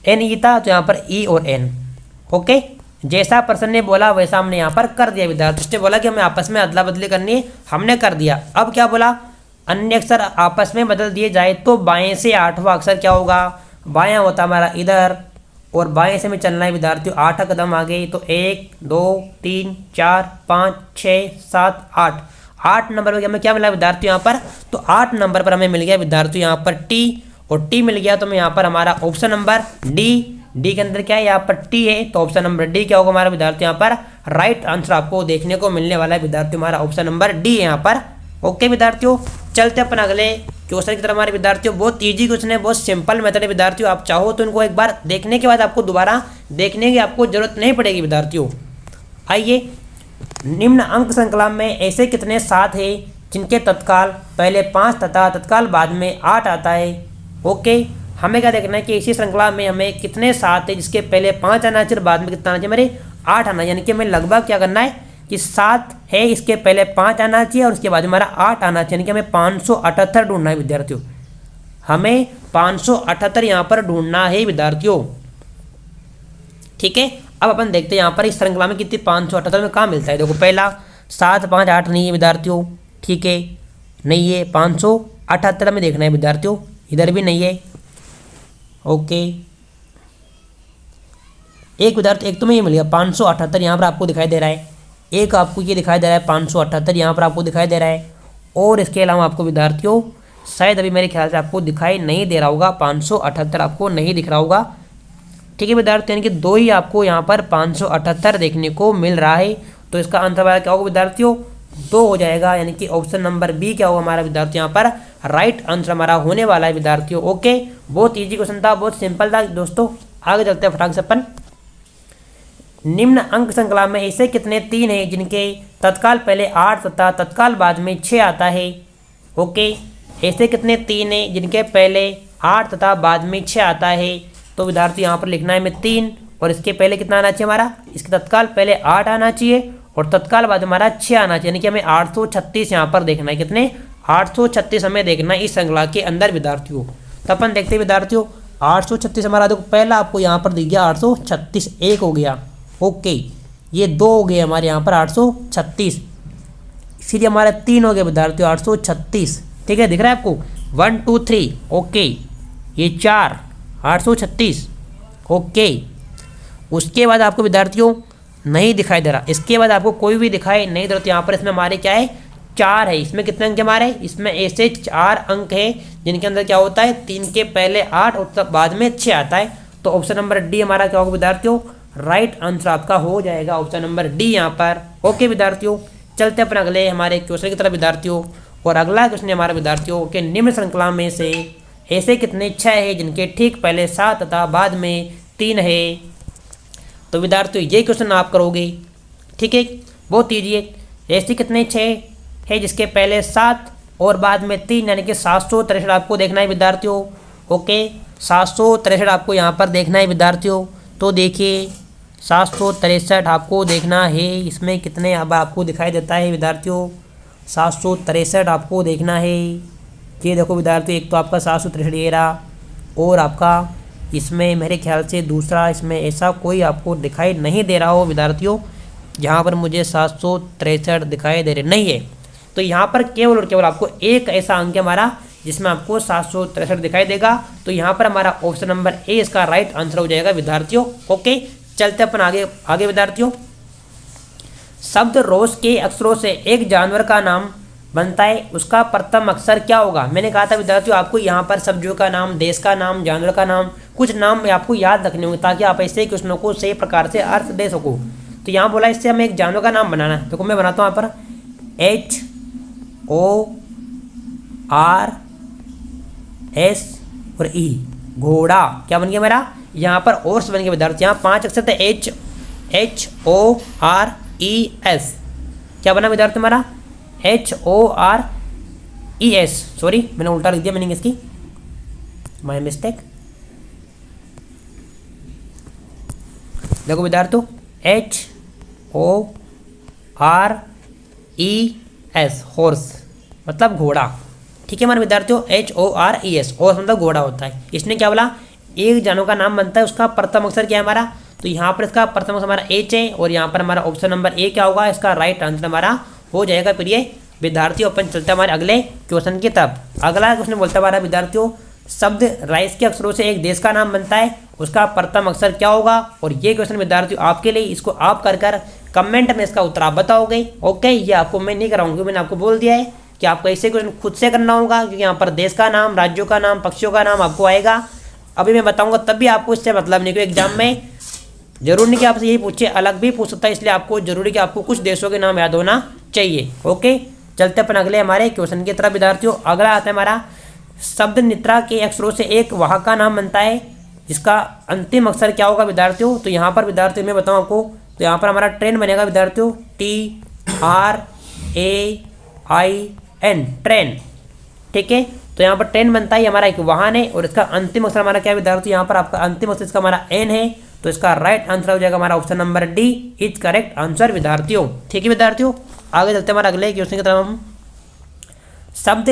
एन ई था तो यहाँ पर ई और एन। ओके, जैसा प्रश्न ने बोला वैसा हमने यहाँ पर कर दिया विद्यार्थी। उसने बोला कि हमें आपस में अदला बदली करनी है, हमने कर दिया। अब क्या बोला, अन्य अक्षर आपस में बदल दिए जाए तो बाएं से 8वां अक्षर क्या होगा। बायां होता हमारा इधर और बाएं हिस्से में चलना है विद्यार्थियों 8 कदम आगे। तो 1 2 3 4 5 6 7 8, 8 नंबर पर हमें क्या मिला विद्यार्थियों यहाँ पर, तो 8 नंबर पर हमें मिल गया विद्यार्थियों यहाँ पर टी, और टी मिल गया तो मैं यहाँ पर हमारा ऑप्शन नंबर डी के अंदर क्या है, यहाँ पर टी है, तो ऑप्शन नंबर डी क्या होगा हमारा विद्यार्थियों यहाँ पर राइट आंसर आपको देखने को मिलने वाला है विद्यार्थियों, हमारा ऑप्शन नंबर डी है यहाँ पर। ओके विद्यार्थियों, चलते अपन अगले क्वेश्चन की तरफ। हमारे विद्यार्थियों बहुत ईजी क्वेश्चन है, बहुत सिंपल मेथड है विद्यार्थियों, आप चाहो तो इनको एक बार देखने के बाद आपको दोबारा देखने की आपको जरूरत नहीं पड़ेगी विद्यार्थियों। आइए, निम्न अंक श्रृंखला में ऐसे कितने सात है जिनके तत्काल पहले 5 तथा तत्काल बाद में 8 आता है। ओके, हमें क्या देखना है कि इसी श्रृंखला में हमें कितने सात है जिसके पहले 5 आना चाहिए और बाद में कितना आना चाहिए मेरे 8 आना, यानी कि हमें लगभग क्या करना है कि 7 है इसके पहले 5 आना चाहिए और उसके बाद हमारा 8 आना चाहिए, यानी कि हमें 578 ढूंढना है विद्यार्थियों, हमें 578 यहाँ पर ढूंढना है विद्यार्थियों। ठीक है, अब अपन देखते हैं यहाँ पर इस श्रृंखला में कितनी 578 में कहाँ मिलता है। देखो पहला 7 5 8 नहीं है विद्यार्थियों, ठीक है नहीं है, 578 में देखना है विद्यार्थियों, इधर भी नहीं है। ओके, एक विद्यार्थी एक तो में ये मिल गया 578 यहाँ पर आपको दिखाई दे रहा है, एक आपको ये दिखाई दे रहा है 578 यहाँ पर आपको दिखाई दे रहा है, और इसके अलावा आपको विद्यार्थियों शायद अभी मेरे ख्याल से आपको दिखाई नहीं दे रहा होगा, 578 आपको नहीं दिख रहा होगा। ठीक है विद्यार्थियों, यानी कि दो ही आपको यहाँ पर 578 देखने को मिल रहा है, तो इसका आंसर हमारा क्या होगा विद्यार्थियों 2 हो जाएगा, यानी कि ऑप्शन नंबर बी क्या होगा हमारा विद्यार्थियों यहाँ पर राइट आंसर हमारा होने वाला है विद्यार्थियों। ओके, बहुत ईजी क्वेश्चन था, बहुत सिंपल था दोस्तों। आगे चलते हैं फटाक से अपन। निम्न अंक श्रृंखला में ऐसे कितने 3 हैं जिनके तत्काल पहले 8 तथा तत्काल बाद में 6 आता है। ओके, ऐसे कितने 3 हैं जिनके पहले 8 तथा बाद में 6 आता है, तो विद्यार्थी यहाँ पर लिखना है हमें 3 और इसके पहले कितना आना चाहिए हमारा, इसके तत्काल पहले 8 आना चाहिए और तत्काल बाद हमारा 6 आना चाहिए, यानी कि हमें 836 यहाँ पर देखना है, कितने 836 हमें देखना है इस श्रृंखला के अंदर विद्यार्थियों। तो अपन देखते हैं विद्यार्थियों 836 हमारा देखो पहला आपको यहाँ पर दिख गया 836 एक हो गया। ओके, ये 2 हो गए हमारे यहाँ पर 836, इसीलिए हमारा 3 हो गया विद्यार्थियों 836। ठीक है, दिख रहा है आपको 1 2 3। ओके, ये 4 836। ओके, उसके बाद आपको विद्यार्थियों नहीं दिखाई दे रहा, इसके बाद आपको कोई भी दिखाई नहीं दे रहा, तो यहाँ पर इसमें हमारे क्या है 4 है। इसमें कितने अंक हमारे, इसमें ऐसे 4 अंक है जिनके अंदर क्या होता है 3 के पहले 8 और तब बाद में 6 आता है, तो ऑप्शन नंबर डी हमारा क्या होगा विद्यार्थियों राइट आंसर आपका हो जाएगा, ऑप्शन नंबर डी यहाँ पर। ओके विद्यार्थियों, चलते अपन अगले हमारे क्वेश्चन की तरफ विद्यार्थियों, और अगला क्वेश्चन हमारे विद्यार्थियों के निम्न श्रृंखला में से ऐसे कितने 6 है जिनके ठीक पहले 7 तथा बाद में 3 है। तो विद्यार्थियों ये क्वेश्चन आप करोगे, ठीक है बहुत ईजी है। ऐसे कितने 6 है जिसके पहले 7 और बाद में 3, यानी कि 763 आपको देखना है विद्यार्थियों। ओके, 763 आपको यहाँ पर देखना है विद्यार्थियों। तो देखिए 763 आपको देखना है, इसमें कितने अब आपको दिखाई देता है विद्यार्थियों 763 आपको देखना है। ये देखो विद्यार्थियों, एक तो आपका 763 ये रहा, और आपका इसमें मेरे ख्याल से दूसरा इसमें ऐसा कोई आपको दिखाई नहीं दे रहा हो विद्यार्थियों, जहाँ पर मुझे 763 दिखाई दे रहे नहीं है। तो यहाँ पर केवल और केवल आपको एक ऐसा अंक है हमारा जिसमें आपको 763 दिखाई देगा, तो यहाँ पर हमारा ऑप्शन नंबर ए इसका राइट आंसर हो जाएगा विद्यार्थियों। ओके, चलते अपन आगे विद्यार्थियों। शब्द रोज के अक्षरों से एक जानवर का नाम बनता है, उसका प्रथम अक्षर क्या होगा। मैंने कहा था विद्यार्थियों आपको यहाँ पर सब्जियों का नाम, देश का नाम, जानवर का नाम, कुछ नाम आपको याद रखने होंगे ताकि आप ऐसे क्वेश्चनों को सही प्रकार से अर्थ दे सको। तो यहाँ बोला इससे हमें एक जानवर का नाम बनाना है, देखो मैं बनाता हूँ यहाँ पर HORS और E, घोड़ा। क्या बन गया मेरा यहाँ पर ओर्स बन गया विद्यार्थी। यहाँ 5 अक्षर थे HORES, क्या बना विद्यार्थी हमारा HORES। सॉरी मैंने उल्टा लिख दिया मीनिंग इसकी, माय मिस्टेक। देखो विद्यार्थियों HORES हॉर्स मतलब घोड़ा, ठीक है हमारे विद्यार्थियों HORES हॉर्स मतलब घोड़ा होता है। इसने क्या बोला एक जानवर का नाम बनता है, उसका प्रथम अक्षर क्या है हमारा, तो यहाँ पर इसका प्रथम अक्षर हमारा H है, और यहाँ पर हमारा ऑप्शन नंबर ए क्या होगा, इसका राइट आंसर हमारा हो जाएगा। फिर ये विद्यार्थियों अपन चलते हैं हमारे अगले क्वेश्चन की तरफ। अगला क्वेश्चन बोलता है हमारा विद्यार्थियों शब्द राइस के अक्षरों से एक देश का नाम बनता है, उसका प्रथम अक्षर क्या होगा। और ये क्वेश्चन विद्यार्थियों आपके लिए, इसको आप कर कमेंट में इसका उत्तर आप बताओगे। ओके, ये आपको मैं नहीं कराऊंगी, मैंने आपको बोल दिया है कि आपको ऐसे क्वेश्चन खुद से करना होगा, क्योंकि यहाँ पर देश का नाम, राज्यों का नाम, पक्षियों का नाम आपको आएगा। अभी मैं बताऊंगा तब भी आपको इससे मतलब नहीं, क्योंकि एग्जाम में जरूर नहीं कि आपसे यही पूछे, अलग भी पूछ सकता है, इसलिए आपको जरूरी कि आपको कुछ देशों के नाम याद होना चाहिए। ओके, चलते अपन अगले हमारे क्वेश्चन की तरफ विद्यार्थियों। अगला आता है हमारा शब्द नित्रा के अक्षरों से एक वाहक का नाम बनता है, जिसका अंतिम अक्षर क्या होगा विद्यार्थियों। तो यहाँ पर विद्यार्थियों मैं बताऊँ आपको, तो यहाँ पर हमारा ट्रेन बनेगा विद्यार्थियों, TRAIN, ट्रेन। ठीक है, तो यहाँ पर ट्रेन बनता है, हमारा एक वाहन है, और इसका अंतिम अक्षर हमारा क्या है विद्यार्थियों, यहाँ पर आपका अंतिम अक्षर इसका हमारा N है, तो इसका राइट आंसर हो जाएगा हमारा option number D is correct answer विद्यार्थियों। ठीक है विद्यार्थियों, आगे चलते हमारा अगले क्वेश्चन की तरफ। हम शब्द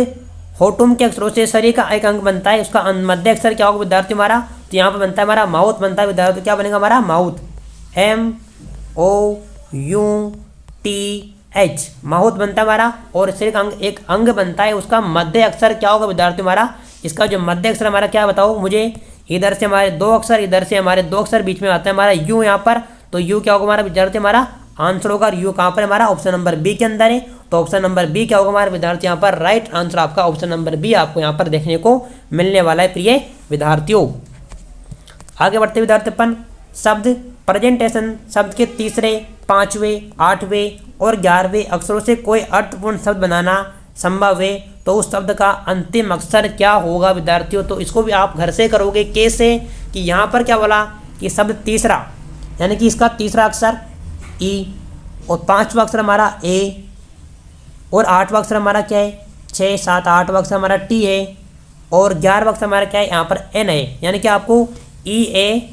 होटुम के अक्षरों से शरीर का एक अंग बनता है, उसका मध्य अक्षर क्या होगा विद्यार्थियों हमारा। तो यहाँ पर बनता है हमारा माउथ बनता है विद्यार्थियों। क्या बनेगा हमारा माउथ, MOUTH, माउथ बनता है हमारा। और शरीर का अंग एक अंग बनता है, उसका मध्य अक्षर क्या होगा विद्यार्थियों हमारा। इसका जो मध्य अक्षर हमारा क्या बताओ मुझे। इधर से हमारे दो अक्षर, इधर से हमारे दो अक्षर, बीच में आता है हमारा यू यहाँ पर। तो यू क्या होगा हमारा विद्यार्थी हमारा आंसर होगा। यू कहाँ पर हमारा ऑप्शन नंबर बी के अंदर है, तो ऑप्शन नंबर बी क्या होगा हमारे विद्यार्थी यहाँ पर राइट आंसर आपका ऑप्शन नंबर बी आपको यहाँ पर देखने को मिलने वाला है प्रिय विद्यार्थियों। आगे बढ़ते विद्यार्थी अपन शब्द प्रेजेंटेशन शब्द के तीसरे, पांचवें, आठवें और 11वें अक्षरों से कोई अर्थपूर्ण शब्द बनाना संभव है, तो उस शब्द का अंतिम अक्षर क्या होगा विद्यार्थियों। तो इसको भी आप घर से करोगे। कैसे कि यहाँ पर क्या बोला कि शब्द तीसरा, यानी कि इसका तीसरा अक्षर ई, और पांचवा अक्षर हमारा ए, और आठवां अक्षर हमारा क्या है 6, 7, 8वां अक्षर हमारा टी है, और 11वां अक्षर हमारा क्या है यहाँ पर एन है। यानी कि आपको EATN,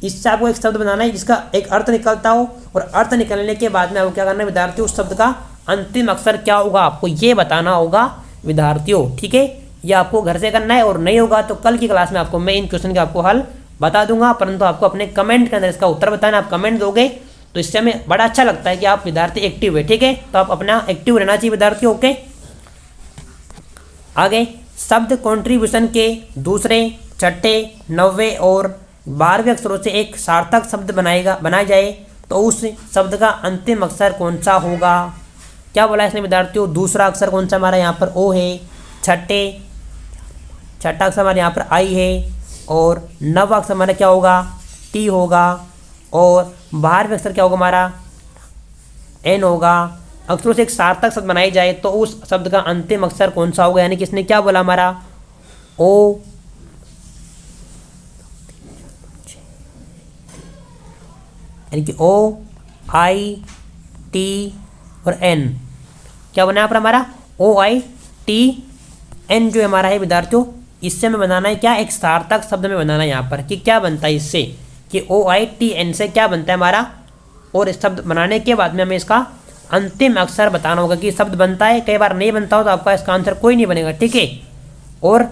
इससे आपको एक शब्द बनाना है जिसका एक अर्थ निकलता हो, और अर्थ निकलने के बाद में आपको क्या करना है विद्यार्थियों, उस शब्द का अंतिम अक्षर क्या होगा आपको ये बताना होगा विद्यार्थियों। ठीक है, ये आपको घर से करना है, और नहीं होगा तो कल की क्लास में आपको मैं इन क्वेश्चन के आपको हल बता दूंगा, परंतु आपको अपने कमेंट के अंदर इसका उत्तर बताना। आप कमेंट दोगे तो इससे हमें बड़ा अच्छा लगता है कि आप विद्यार्थी एक्टिव है। ठीक है, तो आप अपना एक्टिव रहना चाहिए विद्यार्थियों। ओके, आगे शब्द कॉन्ट्रीब्यूशन के दूसरे, छठे, 9वें और 12वें अक्षरों से एक सार्थक शब्द बनाया जाए, तो उस शब्द का अंतिम अक्षर कौन सा होगा। क्या बोला इसने विद्यार्थियों, दूसरा अक्षर कौन सा हमारा यहाँ पर ओ है, छठा अक्षर हमारे यहाँ पर आई है, और 9वां अक्षर हमारा क्या होगा टी होगा, और 12वें अक्षर क्या होगा हमारा एन होगा। अक्षरों से एक सार्थक शब्द बनाई जाए तो उस शब्द का अंतिम अक्षर कौन सा होगा। यानी कि इसने क्या बोला हमारा ओ, यानी कि OIT और N क्या बना यहाँ पर हमारा OITN जो हमारा है विद्यार्थियों, इससे हमें बनाना है क्या एक सार्थक शब्द में बनाना है यहाँ पर कि क्या बनता है इससे, कि OITN से क्या बनता है हमारा। और इस शब्द बनाने के बाद में हमें इसका अंतिम अक्षर बताना होगा कि शब्द बनता है, कई बार नहीं बनता हो तो आपका इसका आंसर कोई नहीं बनेगा। ठीक है, और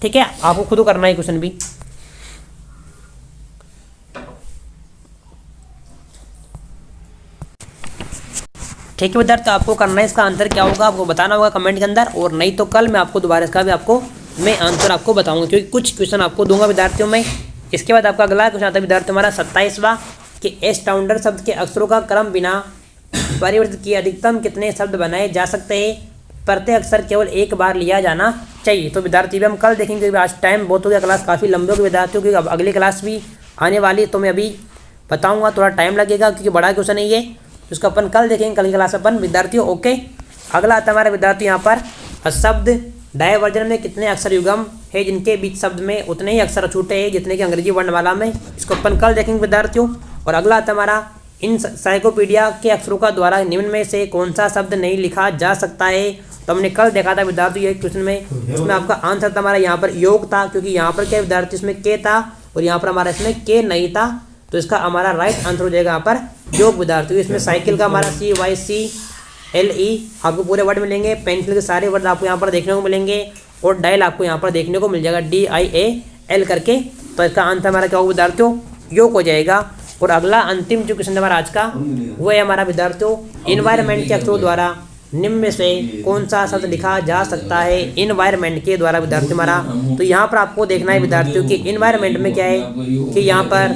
ठीक है आपको खुद करना है क्वेश्चन भी। ठीक है विद्यार्थी, आपको करना है इसका आंसर क्या होगा आपको बताना होगा कमेंट के अंदर, और नहीं तो कल मैं आपको दोबारा इसका भी आपको मैं आंसर आपको बताऊंगा, क्योंकि कुछ क्वेश्चन आपको दूंगा विद्यार्थियों में। इसके बाद आपका अगला क्वेश्चन आता है विद्यार्थियों हमारा 27वां कि एस्टाउंडर शब्द के अक्षरों का क्रम बिना परिवर्तित किए अधिकतम कितने शब्द बनाए जा सकते हैं, प्रत्येक अक्षर केवल एक बार लिया जाना चाहिए। तो विद्यार्थी भी हम कल देखेंगे, क्योंकि आज टाइम बहुत हो गया, क्लास काफ़ी लंबे हो गए विद्यार्थियों, क्योंकि अब अगली क्लास भी आने वाली, तो मैं अभी बताऊँगा, थोड़ा टाइम लगेगा क्योंकि बड़ा क्वेश्चन है ये, उसको अपन कल देखेंगे, कल की क्लास अपन विद्यार्थियों। ओके, अगला आता है हमारा विद्यार्थी यहाँ पर शब्द डायवर्जन में कितने अक्षर युग्म है जिनके बीच शब्द में उतने ही अक्षर छूटे हैं जितने की अंग्रेजी वर्णमाला में, इसको अपन कल देखेंगे विद्यार्थियों। और अगला आता है हमारा इनसाइक्लोपीडिया के अक्षरों का द्वारा निम्न में से कौन सा शब्द नहीं लिखा जा सकता है। तो हमने कल देखा था विद्यार्थियों ये क्वेश्चन में, उसमें आपका आंसर था हमारा यहाँ पर योग था, क्योंकि यहाँ पर क्या विद्यार्थी इसमें के था और यहाँ पर हमारा इसमें के नहीं था, तो इसका हमारा राइट आंसर हो जाएगा यहाँ पर योग विद्यार्थियों। इसमें साइकिल का हमारा CYCLE आपको पूरे वर्ड मिलेंगे, पेंसिल के सारे वर्ड आपको यहाँ पर देखने को मिलेंगे, और डायल आपको यहाँ पर देखने को मिल जाएगा DIAL करके। तो इसका आंसर हमारा क्या होगा विद्यार्थियों योग हो जाएगा। और अगला अंतिम जो क्वेश्चन हमारा आज का वो है हमारा विद्यार्थियों इन्वायरमेंट के अक्षरों द्वारा निम्न में से कौन सा शब्द लिखा जा सकता है इन्वायरमेंट के द्वारा विद्यार्थी हमारा। तो यहाँ पर आपको देखना है विद्यार्थियों कि इन्वायरमेंट में क्या है कि यहाँ पर,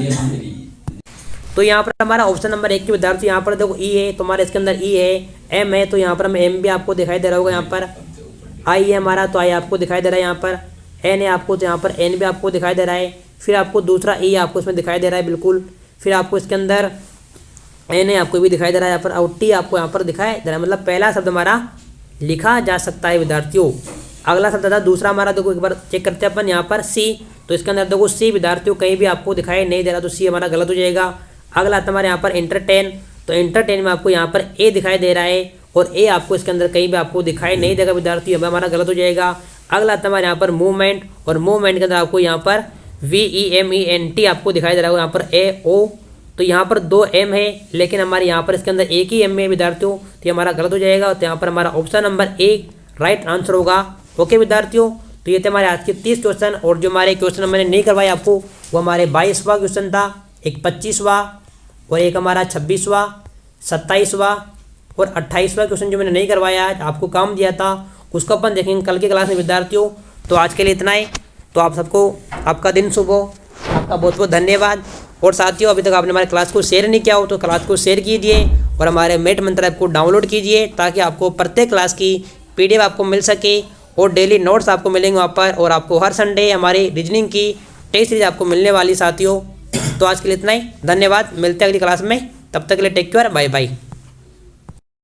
तो यहाँ पर हमारा ऑप्शन नंबर 1 के विद्यार्थी यहाँ पर देखो ई है, तो हमारे इसके अंदर ई है, एम है, तो यहाँ पर हमें एम भी आपको दिखाई दे रहा होगा। यहाँ पर आई है हमारा, तो आई आपको दिखाई दे रहा है। यहाँ पर एन है आपको, तो यहाँ पर एन भी आपको दिखाई दे रहा है। फिर आपको दूसरा ई आपको इसमें दिखाई दे रहा है बिल्कुल। फिर आपको इसके अंदर एन है आपको भी दिखाई दे रहा है यहाँ पर, और टी आपको यहाँ पर दिखाई दे रहा है। मतलब पहला शब्द हमारा लिखा जा सकता है विद्यार्थियों। अगला शब्द था दूसरा हमारा, देखो एक बार चेक करते हैं अपन यहाँ पर सी, तो इसके अंदर देखो सी विद्यार्थियों कहीं भी आपको दिखाई नहीं दे रहा, तो सी हमारा गलत हो जाएगा। अगला था हमारे यहाँ पर एंटरटेन, तो एंटरटेन में आपको यहाँ पर ए दिखाई दे रहा है और ए आपको इसके अंदर कहीं भी आपको दिखाई नहीं देगा विद्यार्थियों, हमारा गलत हो जाएगा। अगला था हमारे यहाँ पर मूवमेंट, और मूवमेंट के अंदर आपको यहाँ पर VEMENT आपको दिखाई दे रहा होगा। यहाँ पर AO, तो यहाँ पर 2 M है, लेकिन हमारे यहाँ पर इसके अंदर एक ही M है विद्यार्थियों, तो ये हमारा गलत हो जाएगा। तो यहाँ पर हमारा ऑप्शन नंबर 1 राइट आंसर होगा। ओके विद्यार्थियों, तो ये थे हमारे आज के 30 क्वेश्चन, और जो हमारे क्वेश्चन मैंने नहीं करवाए आपको वो हमारे 22वां क्वेश्चन था, एक 25वां और एक हमारा 26वां, 27वां और 28वां क्वेश्चन जो मैंने नहीं करवाया आपको काम दिया था, उसको अपन देखेंगे कल की क्लास में विद्यार्थियों। तो आज के लिए इतना ही। तो आप सबको आपका दिन शुभ हो, आपका बहुत बहुत धन्यवाद। और साथियों, अभी तक आपने हमारे क्लास को शेयर नहीं किया हो तो क्लास को शेयर कीजिए और हमारे मेट मंत्र ऐप को डाउनलोड कीजिए, ताकि आपको प्रत्येक क्लास की PDF आपको मिल सके और डेली नोट्स आपको मिलेंगे वहाँ पर, और आपको हर संडे हमारी रीजनिंग की टेस्ट सीरीज आपको मिलने वाली साथियों। तो आज के लिए इतना ही, धन्यवाद। मिलते हैं अगली क्लास में, तब तक के लिए टेक केयर, बाय बाय।